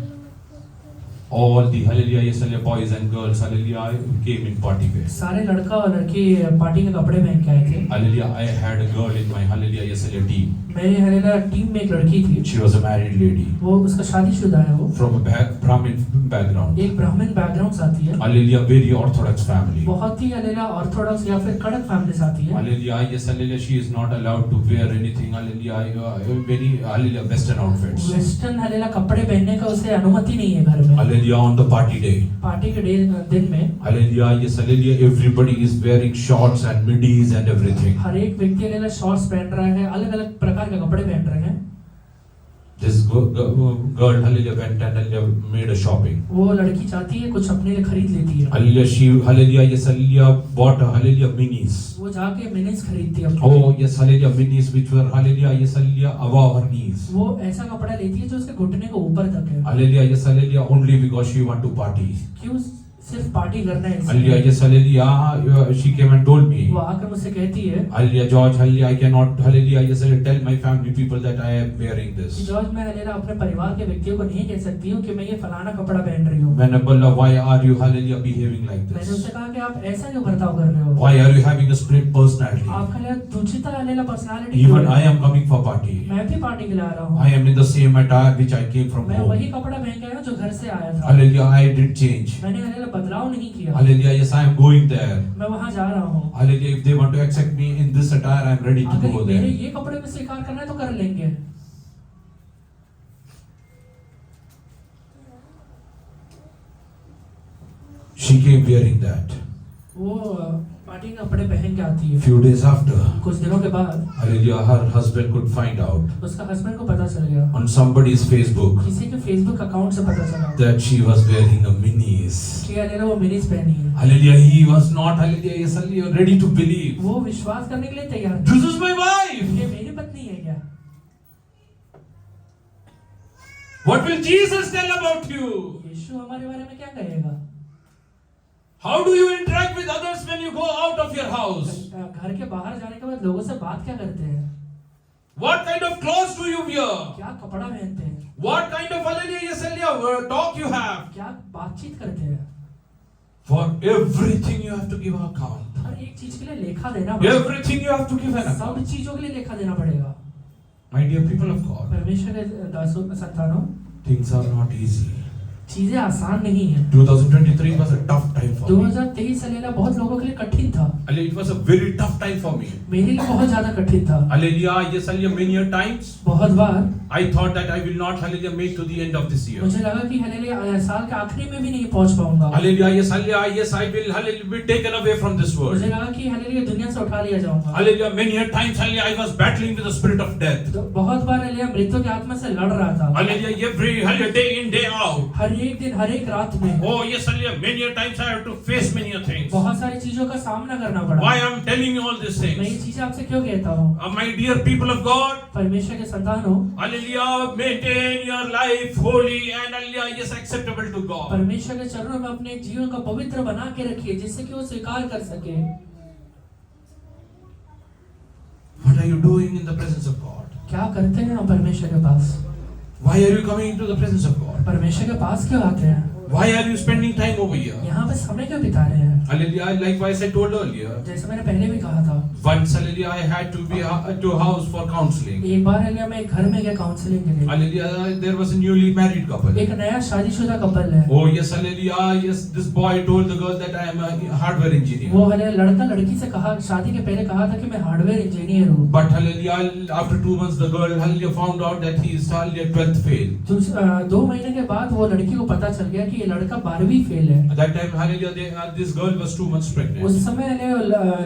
[SPEAKER 2] all the hallelujah, yes, hallelujah, boys and girls, hallelujah, came in party wear.
[SPEAKER 3] सारे लड़का और लड़की पार्टी के कपड़े पहन के आए थे।
[SPEAKER 2] Hallelujah, I had a girl in my hallelujah, yes, hallelujah team.
[SPEAKER 3] मेरे हलेला टीम में एक लड़की थी।
[SPEAKER 2] She was a married lady
[SPEAKER 3] वो उसका शादीशुदा है वो।
[SPEAKER 2] from a Brahmin background.
[SPEAKER 3] एक ब्राह्मण बैकग्राउंड से आती है।
[SPEAKER 2] Hallelujah, very orthodox family.
[SPEAKER 3] बहुत ही हलेला ऑर्थोडॉक्स या फिर कड़क फैमिली से आती है।
[SPEAKER 2] Hallelujah, yes, hallelujah, she is not allowed to wear anything, hallelujah, very hallelujah, western outfits.
[SPEAKER 3] Western हलेला कपड़े पहनने का उसे अनुमति नहीं है घर में।
[SPEAKER 2] Hallelujah, on the party day.
[SPEAKER 3] Party के दिन में
[SPEAKER 2] Hallelujah, yes, hallelujah, everybody is wearing shorts and middies and everything.
[SPEAKER 3] हर एक व्यक्ति हलेला शॉर्ट्स पहन रहा है, अलग-अलग प्रकार के कपड़े पहन रहे हैं।
[SPEAKER 2] This girl, hallelujah, went and hallelujah, made a shopping.
[SPEAKER 3] वो लड़की चाहती है कुछ अपने लिए खरीद लेती है।
[SPEAKER 2] Hallelujah, she, hallelujah, yes, hallelujah, bought a hallelujah minis.
[SPEAKER 3] वो जाके मिनीज खरीदती है।
[SPEAKER 2] Oh, yes, hallelujah, minis which were, hallelujah, yes, hallelujah, above her knees.
[SPEAKER 3] वो ऐसा कपड़ा लेती है जो उसके घुटने के ऊपर तक है।
[SPEAKER 2] Hallelujah, yes, hallelujah, only because she want to party.
[SPEAKER 3] क्यों? सिर्फ पार्टी करना है
[SPEAKER 2] Hallelujah,
[SPEAKER 3] इसलिए।
[SPEAKER 2] yes, hallelujah, she came and told me.
[SPEAKER 3] वो आकर मुझसे कहती है
[SPEAKER 2] Hallelujah, George, hallelujah, I cannot, hallelujah, yes, hallelujah, tell my family people that I am wearing
[SPEAKER 3] कि
[SPEAKER 2] this.
[SPEAKER 3] जॉर्ज मैं हलेला अपने परिवार के व्यक्तियों को नहीं कह सकती हूँ कि मैं ये फलाना कपड़ा पहन रही हूँ।
[SPEAKER 2] मैंने बोला, why are you, hallelujah, behaving like
[SPEAKER 3] मैंने
[SPEAKER 2] this?
[SPEAKER 3] उससे कहा कि आप ऐसा क्यों बर्ताव कर रहे हो?
[SPEAKER 2] Why are you having a split personality?
[SPEAKER 3] आपका हलेला दूषित हलेला personality
[SPEAKER 2] Even I am coming for party.
[SPEAKER 3] मैं भी पार्टी के लिए आ रहा हूँ।
[SPEAKER 2] I am in the same attire which I came from
[SPEAKER 3] मैं वही
[SPEAKER 2] home.
[SPEAKER 3] कपड़ा पहन के आया हूँ जो घर से आया था।
[SPEAKER 2] Hallelujah, I did change.
[SPEAKER 3] मैंने हलेला बदलाव नहीं किया।
[SPEAKER 2] Hallelujah, yes, I am going there.
[SPEAKER 3] मैं वहाँ जा रहा हूँ।
[SPEAKER 2] Hallelujah, if they want to accept me in this attire, I am ready to
[SPEAKER 3] अगर
[SPEAKER 2] go
[SPEAKER 3] मेरे
[SPEAKER 2] there.
[SPEAKER 3] ये कपड़े में स्वीकार करना है तो कर लेंगे।
[SPEAKER 2] She came wearing that.
[SPEAKER 3] वो पार्टी के कपड़े पहन के आती है।
[SPEAKER 2] Few days after,
[SPEAKER 3] कुछ दिनों के बाद
[SPEAKER 2] hallelujah, her husband could find out
[SPEAKER 3] उसका हस्बैंड को पता चल गया,
[SPEAKER 2] on somebody's Facebook
[SPEAKER 3] किसी के फेसबुक अकाउंट से पता चला
[SPEAKER 2] that she was wearing a minis.
[SPEAKER 3] कि हलेला वो मिनीज पहनी है।
[SPEAKER 2] Hallelujah, he was not, hallelujah, yes, hallelujah, ready to believe.
[SPEAKER 3] वो विश्वास करने के लिए तैयार था।
[SPEAKER 2] This is my wife.
[SPEAKER 3] ये मेरी पत्नी है क्या?
[SPEAKER 2] What will Jesus tell about you?
[SPEAKER 3] यीशु हमारे बारे में क्या कहेगा?
[SPEAKER 2] How do you interact with others when you go out of your house?
[SPEAKER 3] घर के बाहर जाने के बाद लोगों से बात क्या करते हैं?
[SPEAKER 2] What kind of clothes do you wear?
[SPEAKER 3] क्या कपड़ा पहनते हैं?
[SPEAKER 2] What kind of, hallelujah, yes, hallelujah, talk you have?
[SPEAKER 3] क्या बातचीत करते हैं?
[SPEAKER 2] For everything you have to give account.
[SPEAKER 3] हर एक चीज के लिए लेखा देना पड़ेगा।
[SPEAKER 2] Everything you have to give an
[SPEAKER 3] सब
[SPEAKER 2] account.
[SPEAKER 3] चीजों के लिए लेखा देना पड़ेगा।
[SPEAKER 2] My dear people of God,
[SPEAKER 3] परमेश्वर के दासों संतानों,
[SPEAKER 2] things are not easy.
[SPEAKER 3] चीजें आसान नहीं है।
[SPEAKER 2] 2023 was a tough time for me.
[SPEAKER 3] 2023 हलेला बहुत लोगों के लिए कठिन था।
[SPEAKER 2] Hallelujah, it was a very tough time for me.
[SPEAKER 3] मेरे लिए बहुत ज्यादा कठिन था।
[SPEAKER 2] Hallelujah, yes, hallelujah, many a times
[SPEAKER 3] बहुत बार
[SPEAKER 2] I thought that I will not, hallelujah, make to the end of this year.
[SPEAKER 3] मुझे लगा कि हलेला साल के आखिरी में भी नहीं पहुंच पाऊंगा।
[SPEAKER 2] Hallelujah, yes, I will, hallelujah, be taken away from this world.
[SPEAKER 3] मुझे लगा कि हलेला दुनिया से उठा लिया जाऊंगा।
[SPEAKER 2] Hallelujah, many a times, hallelujah, I was battling with the spirit of death.
[SPEAKER 3] तो बहुत बार हलेला मृत्यु की आत्मा से लड़ रहा था।
[SPEAKER 2] Hallelujah, every, hallelujah, day in, day out.
[SPEAKER 3] हर एक दिन हर एक रात में
[SPEAKER 2] Oh, yes, hallelujah, many a times I have to face many a things.
[SPEAKER 3] बहुत सारी चीजों का सामना करना पड़ा।
[SPEAKER 2] Why I am telling you all these
[SPEAKER 3] मैं ये
[SPEAKER 2] things?
[SPEAKER 3] चीजें आपसे क्यों कहता हूँ?
[SPEAKER 2] My dear people of God,
[SPEAKER 3] परमेश्वर के संतानों,
[SPEAKER 2] hallelujah, maintain your life holy and, hallelujah, yes, acceptable to God.
[SPEAKER 3] परमेश्वर के चरणों में अपने जीवन को पवित्र बना के रखिए जिससे कि वो स्वीकार कर सके।
[SPEAKER 2] What are you doing in the presence of God?
[SPEAKER 3] क्या करते हैं हम परमेश्वर के पास?
[SPEAKER 2] Why are you coming into the presence of God?
[SPEAKER 3] परमेश्वर के पास क्यों आते हैं?
[SPEAKER 2] Why are you spending time over here?
[SPEAKER 3] यहाँ पे समय क्यों बिता रहे हैं?
[SPEAKER 2] Hallelujah, likewise I told earlier.
[SPEAKER 3] जैसे मैंने पहले भी कहा था,
[SPEAKER 2] Once, hallelujah, I had to be to a house for counseling.
[SPEAKER 3] एक बार हलिया मैं एक घर में गया काउंसलिंग के लिए।
[SPEAKER 2] Hallelujah, there was a newly married couple.
[SPEAKER 3] एक नया शादीशुदा कपल है।
[SPEAKER 2] Oh yes, hallelujah, yes, this boy told the girl that I am a hardware engineer.
[SPEAKER 3] वो हलिया लड़का लड़की से कहा, शादी के पहले कहा था कि मैं हार्डवेयर इंजीनियर हूँ।
[SPEAKER 2] But hallelujah, after 2 months the girl, hallelujah, found out that he is, hallelujah, 12th fail.
[SPEAKER 3] 2 महीने के बाद वो लड़की को पता चल गया कि ये लड़का 12वीं फेल है।
[SPEAKER 2] At that time, hallelujah, this girl was 2 months pregnant.
[SPEAKER 3] उस समय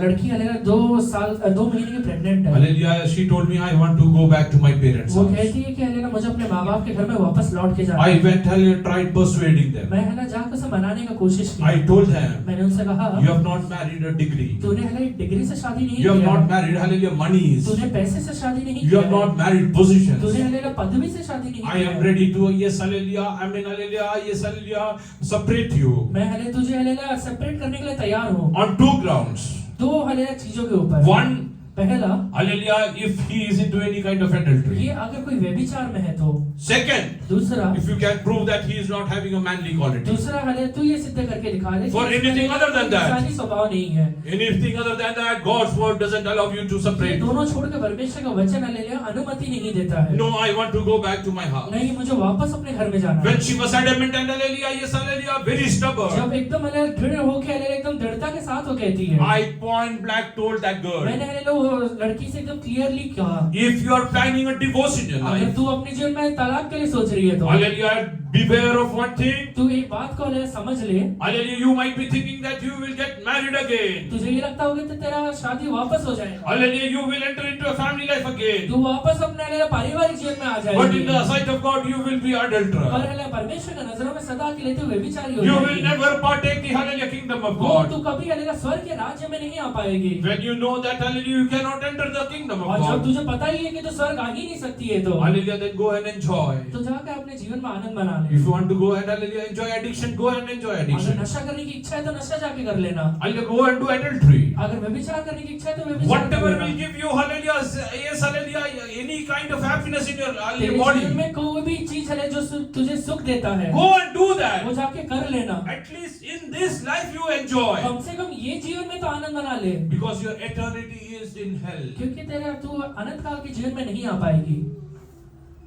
[SPEAKER 3] लड़की हलिया 2 महीने की प्रेग्नेंट है।
[SPEAKER 2] Hallelujah, she told me I want to go back to my parents'
[SPEAKER 3] वो
[SPEAKER 2] house.
[SPEAKER 3] कहती है कि हलिया मुझे अपने माँ बाप के घर में वापस लौट के जाना
[SPEAKER 2] I
[SPEAKER 3] है।
[SPEAKER 2] went, hallelujah, tried persuading them.
[SPEAKER 3] मैं हलिया जाकर उसे मनाने का कोशिश की।
[SPEAKER 2] I told them,
[SPEAKER 3] मैंने उनसे कहा,
[SPEAKER 2] you have not married a degree.
[SPEAKER 3] तूने हलिया डिग्री से शादी नहीं
[SPEAKER 2] You have
[SPEAKER 3] किया।
[SPEAKER 2] not married, hallelujah, monies.
[SPEAKER 3] तूने पैसे से शादी नहीं
[SPEAKER 2] You
[SPEAKER 3] किया।
[SPEAKER 2] have not married positions.
[SPEAKER 3] तूने हलिया पदवी से शादी नहीं
[SPEAKER 2] I am
[SPEAKER 3] किया।
[SPEAKER 2] ready to, yes, hallelujah, I mean, hallelujah, yes, hallelujah, separate you
[SPEAKER 3] मैं हलिया तुझे हलिया सेपरेट करने के लिए तैयार हूँ।
[SPEAKER 2] on 2 grounds.
[SPEAKER 3] 2 हलिया चीजों के ऊपर।
[SPEAKER 2] One,
[SPEAKER 3] पहला,
[SPEAKER 2] hallelujah, if he is into any kind of adultery.
[SPEAKER 3] ये अगर कोई व्यभिचार में है तो।
[SPEAKER 2] Second,
[SPEAKER 3] दूसरा,
[SPEAKER 2] if you can prove that he is not having a manly quality.
[SPEAKER 3] दूसरा हालेलुया तू ये सिद्ध करके दिखा दे
[SPEAKER 2] For anything other than that.
[SPEAKER 3] इंसानी स्वभाव नहीं है।
[SPEAKER 2] Anything other than that, God's word doesn't allow you to
[SPEAKER 3] ये
[SPEAKER 2] separate.
[SPEAKER 3] दोनों छोड़ के परमेश्वर का वचन हालेलुया अनुमति नहीं देता है।
[SPEAKER 2] No, I want to go back to my house.
[SPEAKER 3] नहीं, मुझे वापस अपने घर में जाना है।
[SPEAKER 2] When she was adamant and hallelujah, yes, hallelujah, very stubborn.
[SPEAKER 3] जब एकदम हालेलुया दृढ़ होके हालेलुया एकदम दृढ़ता के साथ वो कहती है,
[SPEAKER 2] I point blank told that girl,
[SPEAKER 3] मैंने हालेलुया वो लड़की से एकदम क्लियरली कहा,
[SPEAKER 2] if you are planning a divorce in your
[SPEAKER 3] अगर
[SPEAKER 2] life,
[SPEAKER 3] तू अपने जीवन में तलाक के लिए सोच रही है तो
[SPEAKER 2] hallelujah, beware of one thing.
[SPEAKER 3] तू एक बात को हालेलुया समझ ले।
[SPEAKER 2] Hallelujah, you might be thinking that you will get married again.
[SPEAKER 3] तुझे ये लगता होगा कि तेरा शादी वापस हो जाएगा,
[SPEAKER 2] Hallelujah, you will enter into a family life again.
[SPEAKER 3] तू वापस अपने हालेलुया पारिवारिक जीवन में आ
[SPEAKER 2] But in
[SPEAKER 3] जाएगी,
[SPEAKER 2] the sight of God, you will be
[SPEAKER 3] पर
[SPEAKER 2] adulterer.
[SPEAKER 3] हालेलुया परमेश्वर की नजरों में सदा के लिए तू व्यभिचारी हो
[SPEAKER 2] You will
[SPEAKER 3] जाएगी।
[SPEAKER 2] never partake the hallelujah kingdom of
[SPEAKER 3] वो
[SPEAKER 2] God.
[SPEAKER 3] तू कभी हालेलुया स्वर्ग के राज्य में नहीं आ पाएगी।
[SPEAKER 2] When you know that hallelujah, you cannot enter the kingdom of
[SPEAKER 3] और जब
[SPEAKER 2] God.
[SPEAKER 3] तुझे पता ही है कि तू स्वर्ग आ ही नहीं सकती है तो
[SPEAKER 2] Hallelujah, then go and enjoy.
[SPEAKER 3] तो जाकर अपने जीवन में आनंद बना ले।
[SPEAKER 2] If you want to go and hallelujah enjoy addiction, go and enjoy
[SPEAKER 3] अगर
[SPEAKER 2] addiction.
[SPEAKER 3] नशा करने की इच्छा है तो नशा जाके कर लेना,
[SPEAKER 2] Hallelujah, go and do adultery.
[SPEAKER 3] अगर व्यभिचार करने की इच्छा है तो व्यभिचार
[SPEAKER 2] Whatever
[SPEAKER 3] कर
[SPEAKER 2] will
[SPEAKER 3] लेना।
[SPEAKER 2] give you hallelujah, yes hallelujah, any kind of happiness in your
[SPEAKER 3] तेरे
[SPEAKER 2] hallelujah
[SPEAKER 3] जीवन
[SPEAKER 2] body,
[SPEAKER 3] में कोई भी चीज है जो तुझे सुख देता है,
[SPEAKER 2] go and do
[SPEAKER 3] वो
[SPEAKER 2] that.
[SPEAKER 3] जाके कर लेना।
[SPEAKER 2] At least in this life you enjoy,
[SPEAKER 3] कम से कम ये जीवन में तो आनंद बना ले,
[SPEAKER 2] because your eternity is in hell.
[SPEAKER 3] क्योंकि तेरा तू अनंत काल के जीवन में नहीं आ पाएगी।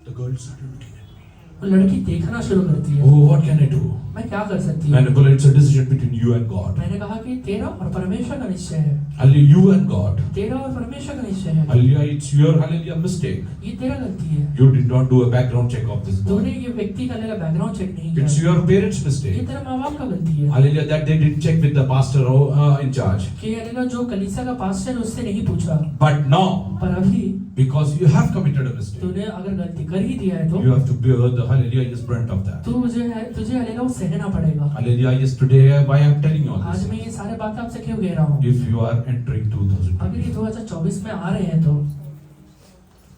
[SPEAKER 2] The girl started looking at me.
[SPEAKER 3] वो लड़की देखना शुरू करती है,
[SPEAKER 2] Oh, what can I do?
[SPEAKER 3] मैं क्या कर सकती
[SPEAKER 2] And
[SPEAKER 3] हूँ?
[SPEAKER 2] it's a decision between you and God.
[SPEAKER 3] मैंने कहा कि तेरा और परमेश्वर का निश्चय है,
[SPEAKER 2] Hallelujah, you and God.
[SPEAKER 3] तेरा और परमेश्वर का निश्चय है,
[SPEAKER 2] Hallelujah, it's your hallelujah mistake.
[SPEAKER 3] ये तेरा गलती है।
[SPEAKER 2] You did not do a background check of this boy.
[SPEAKER 3] तूने ये व्यक्ति का लेगा बैकग्राउंड चेक नहीं
[SPEAKER 2] It's
[SPEAKER 3] किया,
[SPEAKER 2] your parents'
[SPEAKER 3] ये
[SPEAKER 2] mistake.
[SPEAKER 3] तेरा माँ बाप का गलती है
[SPEAKER 2] Hallelujah, that they didn't check with the pastor in charge.
[SPEAKER 3] कि हालेलुया जो कलीसिया का पास्टर है उससे नहीं पूछा।
[SPEAKER 2] But now,
[SPEAKER 3] पर अभी
[SPEAKER 2] because you have committed a mistake,
[SPEAKER 3] तूने अगर गलती कर ही दिया है तो
[SPEAKER 2] you have to bear the hallelujah yes brunt of that.
[SPEAKER 3] तुझे हालेलुया वो सहना पड़ेगा।
[SPEAKER 2] Hallelujah, yes, today why I am telling you all
[SPEAKER 3] आज
[SPEAKER 2] this.
[SPEAKER 3] मैं ये सारे बातें आपसे क्यों कह रहा हूँ?
[SPEAKER 2] If you are entering 2000,
[SPEAKER 3] अगर ये 2024 में आ रहे हैं तो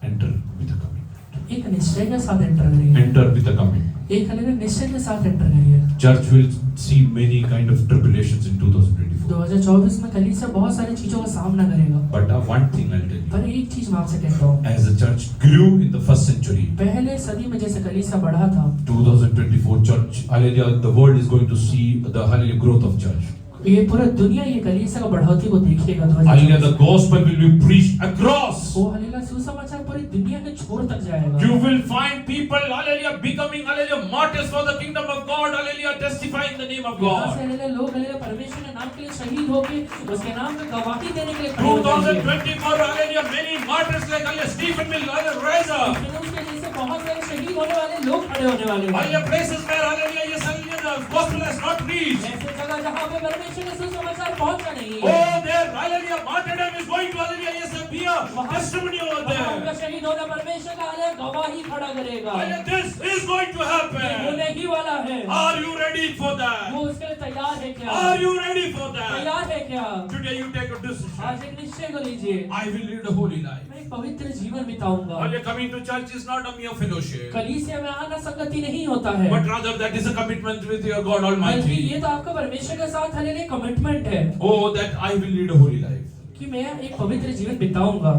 [SPEAKER 2] enter with a commitment.
[SPEAKER 3] एक निश्चय के साथ एंटर करिए,
[SPEAKER 2] Enter with a commitment.
[SPEAKER 3] एक हालेलुया निश्चय के साथ एंटर करिए।
[SPEAKER 2] Church will see many kind of tribulations in 2024.
[SPEAKER 3] 2024 में कलीसिया बहुत सारी चीजों का सामना करेगा,
[SPEAKER 2] But one thing I'll tell you.
[SPEAKER 3] पर एक चीज मैं आपसे कहता हूँ,
[SPEAKER 2] As the church grew in the first century,
[SPEAKER 3] पहले सदी में जैसे कलीसिया बढ़ा था,
[SPEAKER 2] 2024 church, hallelujah, the world is going to see the hallelujah growth of church.
[SPEAKER 3] ये पूरा दुनिया ये कलीसिया का बढ़ोतरी को देखेगा।
[SPEAKER 2] Hallelujah, the gospel will be preached across.
[SPEAKER 3] वो हालेलुया सुसमाचार पूरी दुनिया के छोर तक जाएगा।
[SPEAKER 2] You will find people, hallelujah, becoming, hallelujah, martyrs for the kingdom of God, hallelujah, testifying the name of
[SPEAKER 3] यहाँ से
[SPEAKER 2] God.
[SPEAKER 3] हालेलुया लोग हालेलुया परमेश्वर के नाम के लिए शहीद होके उसके नाम पे गवाही देने के लिए खड़े हो जाएंगे।
[SPEAKER 2] 2024, hallelujah, many martyrs like hallelujah, Stephen will hallelujah, rise up.
[SPEAKER 3] लेकिन उसके जैसे बहुत सारे शहीद होने वाले लोग खड़े होने वाले हैं।
[SPEAKER 2] Hallelujah, places where, hallelujah, yes, hallelujah, the gospel has not reached.
[SPEAKER 3] ऐसे जगह जहाँ पे परमेश्वर का सुसमाचार पहुंचा नहीं है,
[SPEAKER 2] Oh, there, hallelujah, martyrdom is going to, hallelujah, yes, be a testimony over
[SPEAKER 3] वहाँ उनका
[SPEAKER 2] there.
[SPEAKER 3] शहीद होना परमेश्वर का हालेलुया गवाही खड़ा करेगा।
[SPEAKER 2] Hallelujah, this is going to
[SPEAKER 3] ये
[SPEAKER 2] happen.
[SPEAKER 3] होने ही वाला है।
[SPEAKER 2] Are you ready for
[SPEAKER 3] वो
[SPEAKER 2] that?
[SPEAKER 3] उसके लिए तैयार है क्या?
[SPEAKER 2] Are you ready for that?
[SPEAKER 3] तैयार है क्या?
[SPEAKER 2] Today you take a decision.
[SPEAKER 3] आज एक निश्चय को लीजिए,
[SPEAKER 2] I will lead a holy life.
[SPEAKER 3] मैं एक पवित्र जीवन बिताऊंगा।
[SPEAKER 2] Hallelujah, coming to church is not a mere fellowship,
[SPEAKER 3] कलीसिया में आना संगति नहीं होता है,
[SPEAKER 2] but rather that is a commitment with your God
[SPEAKER 3] बल्कि
[SPEAKER 2] Almighty.
[SPEAKER 3] ये तो आपका परमेश्वर के साथ हालेलुया कमिटमेंट है
[SPEAKER 2] Oh, that I will lead a holy life.
[SPEAKER 3] कि मैं एक पवित्र जीवन बिताऊंगा।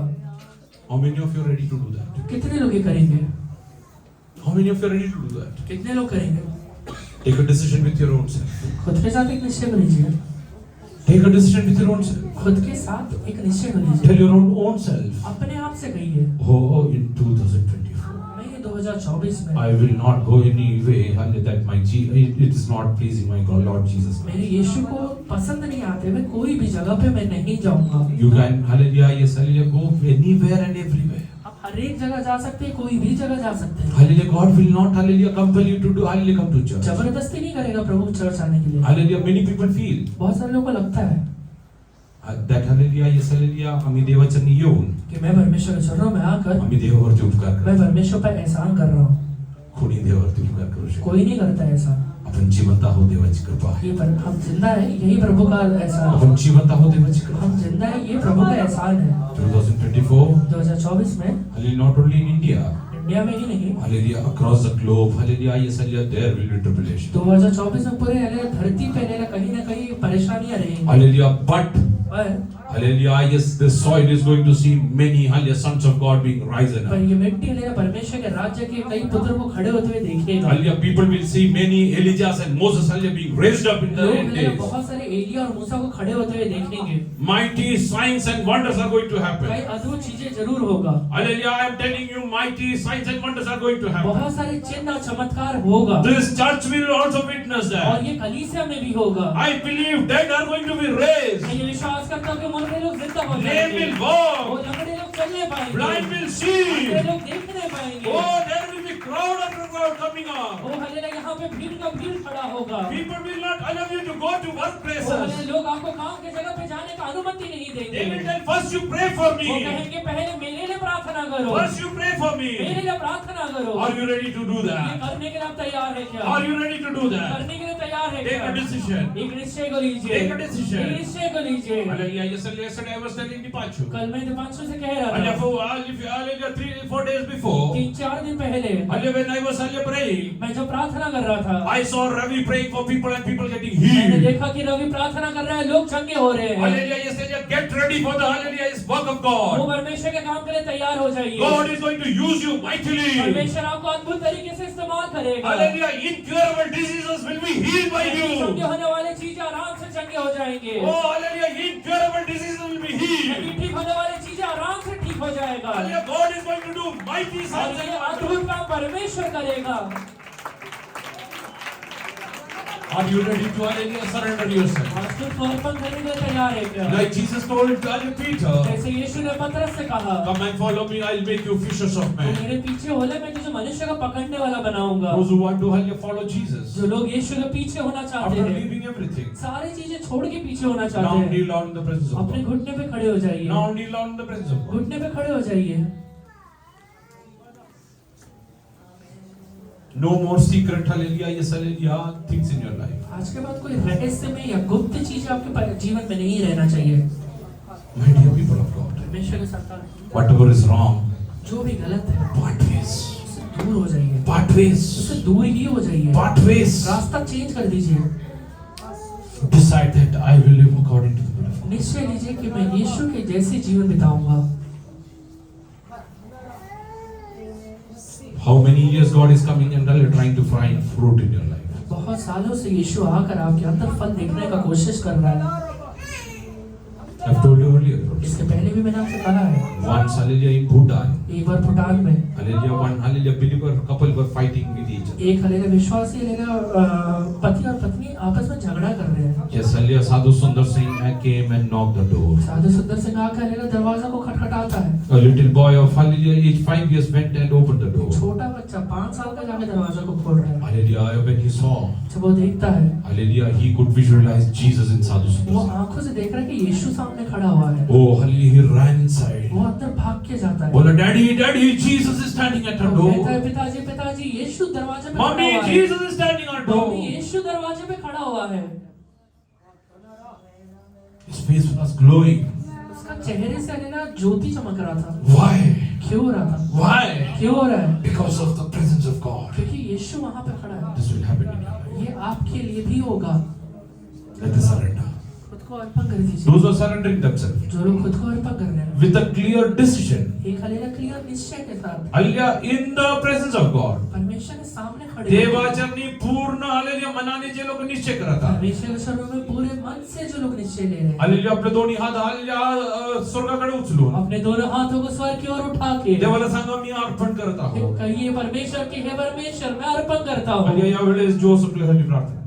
[SPEAKER 2] How many of you are ready to do that?
[SPEAKER 3] कितने लोग ये करेंगे?
[SPEAKER 2] How many of you are ready to do that?
[SPEAKER 3] कितने लोग करेंगे?
[SPEAKER 2] Take a decision with your own self.
[SPEAKER 3] खुद के साथ एक निश्चय को लीजिए,
[SPEAKER 2] Take a decision with your own self.
[SPEAKER 3] खुद के साथ एक निश्चय को
[SPEAKER 2] Tell
[SPEAKER 3] लीजिए,
[SPEAKER 2] your own self.
[SPEAKER 3] अपने आप से कहिए,
[SPEAKER 2] Oh, in 2024,
[SPEAKER 3] मैं ये 2024 में
[SPEAKER 2] I will not go any way. Hallelujah, that my it is not pleasing my God, Lord Jesus Christ.
[SPEAKER 3] मेरे यीशु को पसंद नहीं आते, मैं कोई भी जगह पे मैं नहीं जाऊंगा।
[SPEAKER 2] You can, hallelujah, yes, hallelujah, go anywhere and everywhere.
[SPEAKER 3] आप हर एक जगह जा सकते हैं, कोई भी जगह जा सकते हैं।
[SPEAKER 2] Hallelujah, God will not, hallelujah, compel you to do, hallelujah, come to church.
[SPEAKER 3] जबरदस्ती नहीं करेगा प्रभु चर्च आने के लिए।
[SPEAKER 2] Hallelujah, many people feel
[SPEAKER 3] बहुत सारे लोगों को लगता है
[SPEAKER 2] that, hallelujah, yes, hallelujah, आम्ही देवाचरणी येऊन
[SPEAKER 3] कि मैं परमेश्वर के चरणों में आकर
[SPEAKER 2] आम्ही देवावरती उपकार
[SPEAKER 3] मैं
[SPEAKER 2] करतो.
[SPEAKER 3] परमेश्वर पर एहसान कर रहा हूँ।
[SPEAKER 2] कोणी देवावरती उपकार करू शकत.
[SPEAKER 3] कोई नहीं करता ऐसा।
[SPEAKER 2] आपण जिवंत आहोत, देवाची कृपा आहे.
[SPEAKER 3] ये पर हम जिंदा है, यही प्रभु का एहसान है।
[SPEAKER 2] आपण जिवंत आहोत, देवाची कृपा.
[SPEAKER 3] हम जिंदा है, ये प्रभु का एहसान है।
[SPEAKER 2] 2024,
[SPEAKER 3] 2024 में
[SPEAKER 2] hallelujah, not only in India,
[SPEAKER 3] India में ही नहीं,
[SPEAKER 2] hallelujah, across the globe, hallelujah, yes, hallelujah, there will be tribulation.
[SPEAKER 3] 2024 में पूरे हालेलुया धरती पे हालेलुया कहीं ना कहीं परेशानियां रहेंगी।
[SPEAKER 2] Hallelujah, but
[SPEAKER 3] पर
[SPEAKER 2] Hallelujah. Yes, this soil is going to see many hallelujah sons of God being risen
[SPEAKER 3] पर
[SPEAKER 2] up.
[SPEAKER 3] ये मिट्टी लेना परमेश्वर के राज्य के कई पुत्र को खड़े होते हुए देखेगा।
[SPEAKER 2] Hallelujah. People will see many Elijahs and Moses hallelujah being raised up in the
[SPEAKER 3] लोग
[SPEAKER 2] end
[SPEAKER 3] लेना
[SPEAKER 2] days.
[SPEAKER 3] बहुत सारे एलिया और मूसा को खड़े होते हुए देखेंगे।
[SPEAKER 2] Mighty signs and wonders are going to
[SPEAKER 3] कई
[SPEAKER 2] happen.
[SPEAKER 3] अद्भुत चीजें जरूर होगा।
[SPEAKER 2] Hallelujah. I am telling you, mighty signs and wonders are going to happen.
[SPEAKER 3] बहुत सारे चिन्ह और चमत्कार होगा।
[SPEAKER 2] This church will also witness
[SPEAKER 3] और
[SPEAKER 2] that.
[SPEAKER 3] ये कलीसिया में भी होगा।
[SPEAKER 2] I believe dead are going to be raised.
[SPEAKER 3] मैं ये विश्वास करता हूँ कि मुर्दे लोग जिंदा हो
[SPEAKER 2] Lame
[SPEAKER 3] जाएंगे।
[SPEAKER 2] will
[SPEAKER 3] वो
[SPEAKER 2] walk.
[SPEAKER 3] लंगड़े लोग चलने पाएंगे।
[SPEAKER 2] Blind will see.
[SPEAKER 3] अंधे लोग देखने पाएंगे।
[SPEAKER 2] Oh, there will be crowd after crowd coming up.
[SPEAKER 3] वो हल्ले यहाँ पे भीड़ का भीड़ खड़ा होगा।
[SPEAKER 2] People will not allow you to go to
[SPEAKER 3] वो हल्ले
[SPEAKER 2] workplaces.
[SPEAKER 3] लोग आपको काम के जगह पे जाने का अनुमति नहीं
[SPEAKER 2] They
[SPEAKER 3] देंगे।
[SPEAKER 2] will tell first you pray for
[SPEAKER 3] वो
[SPEAKER 2] me.
[SPEAKER 3] कहेंगे पहले मेरे लिए प्रार्थना करो।
[SPEAKER 2] First you pray for me.
[SPEAKER 3] मेरे लिए प्रार्थना करो।
[SPEAKER 2] Are you ready to do
[SPEAKER 3] ये
[SPEAKER 2] that?
[SPEAKER 3] करने के लिए आप तैयार है क्या?
[SPEAKER 2] Are you ready to do that?
[SPEAKER 3] करने के लिए तैयार है
[SPEAKER 2] Take
[SPEAKER 3] क्या?
[SPEAKER 2] a decision.
[SPEAKER 3] एक निश्चय को लीजिए।
[SPEAKER 2] Take a decision.
[SPEAKER 3] एक निश्चय को लीजिए।
[SPEAKER 2] Hallelujah. Yesterday I was telling Dipanshu.
[SPEAKER 3] कल मैं दीपांशु से कह रहा था।
[SPEAKER 2] Hallelujah. 3-4 days before.
[SPEAKER 3] 3-4 दिन पहले
[SPEAKER 2] Hallelujah. When I was praying,
[SPEAKER 3] मैं जो प्रार्थना कर रहा था,
[SPEAKER 2] I saw Ravi praying for people and people getting
[SPEAKER 3] मैंने
[SPEAKER 2] healed.
[SPEAKER 3] देखा कि रवि प्रार्थना कर रहा है, लोग चंगे हो रहे हैं।
[SPEAKER 2] Hallelujah. Yesterday, get ready for the hallelujah is work of
[SPEAKER 3] वो
[SPEAKER 2] God.
[SPEAKER 3] परमेश्वर के काम के लिए तैयार हो जाइए।
[SPEAKER 2] God is going to use you mightily.
[SPEAKER 3] परमेश्वर आपको अद्भुत तरीके से इस्तेमाल करेगा।
[SPEAKER 2] Hallelujah. Incurable diseases will be healed by
[SPEAKER 3] change
[SPEAKER 2] you.
[SPEAKER 3] होने वाले चीजें आराम से चंगे हो जाएंगे।
[SPEAKER 2] Oh, hallelujah. Incurable diseases will be healed.
[SPEAKER 3] नहीं ठीक होने वाली चीजें आराम से ठीक हो जाएगा।
[SPEAKER 2] Hallelujah. God is going to do mighty
[SPEAKER 3] और
[SPEAKER 2] signs
[SPEAKER 3] ये
[SPEAKER 2] and wonders.
[SPEAKER 3] अद्भुत काम परमेश्वर करेगा।
[SPEAKER 2] Are you ready to hallelujah surrender yourself?
[SPEAKER 3] और खुद को अर्पण करने के लिए तैयार है क्या?
[SPEAKER 2] Like Jesus told Peter,
[SPEAKER 3] जैसे यीशु ने पतरस से कहा,
[SPEAKER 2] come and follow me, I'll make you fishers of
[SPEAKER 3] तो
[SPEAKER 2] men.
[SPEAKER 3] मेरे पीछे हो ले, मैं तुझे मनुष्य को पकड़ने वाला बनाऊंगा।
[SPEAKER 2] Those who want to hallelujah follow Jesus,
[SPEAKER 3] जो लोग यीशु के पीछे होना चाहते
[SPEAKER 2] after
[SPEAKER 3] हैं,
[SPEAKER 2] leaving everything,
[SPEAKER 3] सारी चीजें छोड़ के पीछे होना
[SPEAKER 2] now
[SPEAKER 3] चाहते हैं,
[SPEAKER 2] kneel down in the presence of
[SPEAKER 3] अपने
[SPEAKER 2] God.
[SPEAKER 3] घुटने पे खड़े हो जाइए।
[SPEAKER 2] Now kneel down in the presence of God.
[SPEAKER 3] घुटने पे खड़े हो जाइए।
[SPEAKER 2] No more secret hallelujah, yes hallelujah things in your life.
[SPEAKER 3] आज के बाद कोई रहस्य में या गुप्त चीजें आपके जीवन में नहीं रहना चाहिए।
[SPEAKER 2] My dear people of God,
[SPEAKER 3] परमेश्वर के संतान,
[SPEAKER 2] whatever is wrong,
[SPEAKER 3] जो भी गलत है,
[SPEAKER 2] part ways,
[SPEAKER 3] उससे दूर हो जाइए,
[SPEAKER 2] part ways,
[SPEAKER 3] उससे दूर ही हो जाइए,
[SPEAKER 2] part ways.
[SPEAKER 3] रास्ता चेंज कर दीजिए।
[SPEAKER 2] Decide that I will live according to the will of God.
[SPEAKER 3] निश्चय लीजिए कि मैं यीशु के जैसे जीवन बिताऊंगा।
[SPEAKER 2] How many years God is coming and really trying to find fruit in your life?
[SPEAKER 3] बहुत सालों से यीशु आकर आपके अंदर फल देखने का कोशिश कर रहा है।
[SPEAKER 2] I've told you earlier.
[SPEAKER 3] इसके पहले भी मैंने आपसे कहा है।
[SPEAKER 2] Once hallelujah in Bhutan,
[SPEAKER 3] एक बार भूटान में
[SPEAKER 2] hallelujah one hallelujah believer couple were fighting with each other.
[SPEAKER 3] एक हलेगा विश्वासी हलेगा पति और पत्नी आपस में झगड़ा कर रहे हैं।
[SPEAKER 2] Yes, hallelujah Sadhu Sundar Singh came and knocked the door.
[SPEAKER 3] साधु सुंदर सिंह आकर हलेगा दरवाजा को खटखटाता है।
[SPEAKER 2] A little boy of hallelujah age 5 years went and opened the door.
[SPEAKER 3] छोटा बच्चा 5 साल का जाके दरवाजा को खोल रहा है।
[SPEAKER 2] Hallelujah when he saw,
[SPEAKER 3] जब वो देखता है,
[SPEAKER 2] hallelujah he could visualize Jesus in Sadhu
[SPEAKER 3] वो
[SPEAKER 2] Sundar Singh.
[SPEAKER 3] आंखों से देख रहा है कि यीशु सामने खड़ा हुआ है।
[SPEAKER 2] Oh hallelujah he ran inside.
[SPEAKER 3] वो अंदर भाग के जाता है।
[SPEAKER 2] बोला daddy daddy Jesus is standing at her
[SPEAKER 3] वो कहता है
[SPEAKER 2] door.
[SPEAKER 3] पिताजी पिताजी यीशु दरवाजे पे खड़ा
[SPEAKER 2] Mommy
[SPEAKER 3] हुआ है।
[SPEAKER 2] Jesus is standing at her
[SPEAKER 3] mummy
[SPEAKER 2] door.
[SPEAKER 3] यीशु दरवाजे पे खड़ा हुआ है।
[SPEAKER 2] His face was glowing.
[SPEAKER 3] उसका चेहरे से हलेगा ज्योति चमक रहा था।
[SPEAKER 2] Why?
[SPEAKER 3] क्यों हो रहा था?
[SPEAKER 2] Why?
[SPEAKER 3] क्यों हो रहा है?
[SPEAKER 2] Because of the presence of God.
[SPEAKER 3] क्योंकि यीशु वहाँ पे खड़ा है।
[SPEAKER 2] This will happen in your life.
[SPEAKER 3] ये आपके लिए भी होगा।
[SPEAKER 2] Let us surrender.
[SPEAKER 3] खुद को अर्पण कर दीजिए।
[SPEAKER 2] Those who are surrendering themselves
[SPEAKER 3] जो लोग खुद को अर्पण कर रहे हैं,
[SPEAKER 2] with a clear decision,
[SPEAKER 3] एक हलेगा क्लियर निश्चय के साथ
[SPEAKER 2] hallelujah, in the presence of God.
[SPEAKER 3] परमेश्वर के सामने खड़े
[SPEAKER 2] देवाचरणी पूर्ण hallelujah मनाने जे लोग निश्चय करा था.
[SPEAKER 3] परमेश्वर के शरण में पूरे मन से जो लोग निश्चय ले रहे हैं,
[SPEAKER 2] hallelujah आपले दोन्ही हात hallelujah स्वर्गाकडे उचलून
[SPEAKER 3] अपने दोनों हाथों को स्वर्ग की ओर उठा के
[SPEAKER 2] देवाला सांगा मी अर्पण करत आहोत.
[SPEAKER 3] कहिए परमेश्वर की हे परमेश्वर मैं अर्पण करता हूँ।
[SPEAKER 2] hallelujah या वेळेस जो सुकलेसाठी प्रार्थना.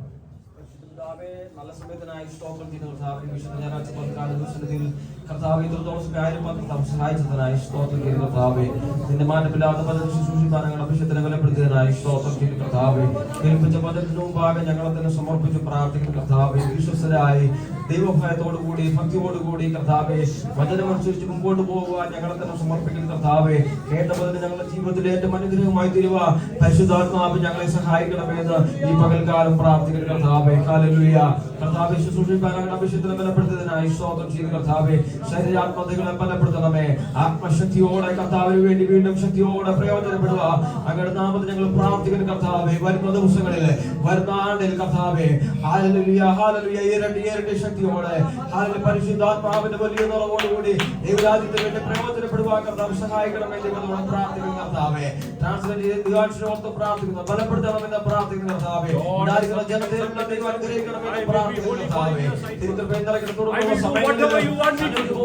[SPEAKER 6] കർത്താവേ ഇത്രത്തോളം ആയിരം സഹായിച്ചതിനായി സ്തോത്രം ചെയ്യുന്നു കർത്താവേ. നിന്റെ മാറ്റമില്ലാത്ത പദ്ധതി ശുശ്രൂഷിക്കാനുള്ള അഭിഷേകത്തിനെ ബലപ്പെടുത്തിയതിനായി സ്തോത്രം ചെയ്യുന്നു കർത്താവേ. ഏൽപ്പിച്ച പദ്ധതിക്ക് മുമ്പാകെ ഞങ്ങളെ തന്നെ സമർപ്പിച്ച് പ്രാർത്ഥിക്കുന്നു കർത്താവേ. വിശ്വസ്തരായി ദൈവഭയത്തോടുകൂടി ഭക്തിയോടുകൂടി കർത്താവേ വചനമനുസരിച്ച് മുമ്പോട്ട് പോകുവാൻ ഞങ്ങളെ തന്നെ സമർപ്പിക്കുന്നു കർത്താവേ. കേട്ട പദ്ധതി ഞങ്ങളുടെ ജീവിതത്തിലെ ഏറ്റവും അനുഗ്രഹമായി തീരുക പരിശുദ്ധാത്മാവ് ഞങ്ങളെ സഹായിക്കണമെന്ന് ഈ പകൽക്കാലം പ്രാർത്ഥിക്കുന്നു കർത്താവേ. ഹല്ലേലൂയ. കർത്താവേ ശുശ്രൂഷിക്കാനാണ് അഭിഷേകത്തിന് ബലപ്പെടുത്തുന്നതിനായി സ്തോത്രം ചെയ്ത് കർത്താവേ ശരീരാത്മതകളെ ബലപ്പെടുത്തണമേ ആത്മശക്തിയോടെ കർത്താവിന് വേണ്ടി വീണ്ടും ശക്തിയോടെ പ്രയോജനപ്പെടുക അങ്ങയുടെ നാമത്തിൽ ഞങ്ങൾ പ്രാർത്ഥിക്കുന്ന കർത്താവേ വരുന്ന ദിവസങ്ങളിൽ വരുന്ന ആണ്ടിൽ കർത്താവേ ഹല്ലേലൂയ ഹല്ലേലൂയ ഇരട്ടി ശക്തിയോടെ ഹല്ലേലൂയ പരിശുദ്ധാത്മാവിന്റെ വലിയ നിറവോടുകൂടി ദൈവരാജ്യത്തിന് വേണ്ടി പ്രയോജനപ്പെടുവാൻ കർത്താവ് സഹായിക്കണമെന്ന് ദൈവത്തോട് പ്രാർത്ഥിക്കുന്നു കർത്താവേ ട്രാൻസ്ലേറ്റ് ചെയ്ത് ദൈവാനുസരണത്തോട് പ്രാർത്ഥിക്കുന്നു ബലപ്പെടുത്തണമെന്ന് പ്രാർത്ഥിക്കുന്നു കർത്താവേ ഉണ്ടായിരിക്കുന്ന ജനത്തെ ദൈവം അനുഗ്രഹിക്കണമെന്ന് പ്രാർത്ഥിക്കുന്നു കർത്താവേ തിരുക്കൃപയിൽ നിറയ്ക്കുന്ന
[SPEAKER 2] I will do whatever you want me to do.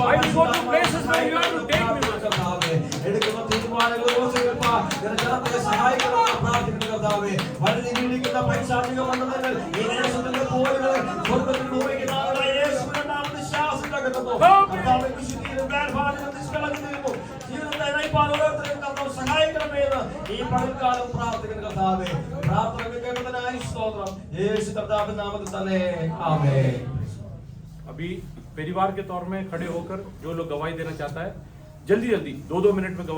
[SPEAKER 2] I will go to places where you have to take me.
[SPEAKER 6] കർത്താവേ എടുക്കുന്ന തീരുമാനങ്ങൾ ഓർമ്മിപ്പാൻ ജനത്തെ സഹായിക്കണമെന്ന് പ്രാർത്ഥിക്കുന്നു കർത്താവേ വളരെ നീടിക്കുന്ന പൈശാചിക മണ്ഡലങ്ങൾ ഈ ദേശത്തിന്റെ പോലുകളെ സ്വർഗ്ഗത്തിൽ ഭൂമിക്കുന്ന യേശുവിന്റെ നാമത്തിൽ ശ്വാസത്തിനകത്തുന്നു കർത്താവേ വിശുദ്ധിയിലും വേർപാടിലും നിഷ്കളങ്കതയിലും ജീവിതത്തെ നയിപ്പാൻ ഓരോരുത്തരെയും കർത്താവ് സഹായിക്കണമെന്ന് ഈ പകൽക്കാലം പ്രാർത്ഥിക്കുന്നു കർത്താവേ പ്രാർത്ഥന കേൾക്കുന്നതിനായി സ്തോത്രം യേശു കർത്താവിന്റെ നാമത്തിൽ തന്നെ ആമേൻ.
[SPEAKER 2] अभी परिवार के तौर में खड़े होकर जो लोग गवाही देना चाहता है जल्दी जल्दी 2-2 मिनट में गवाही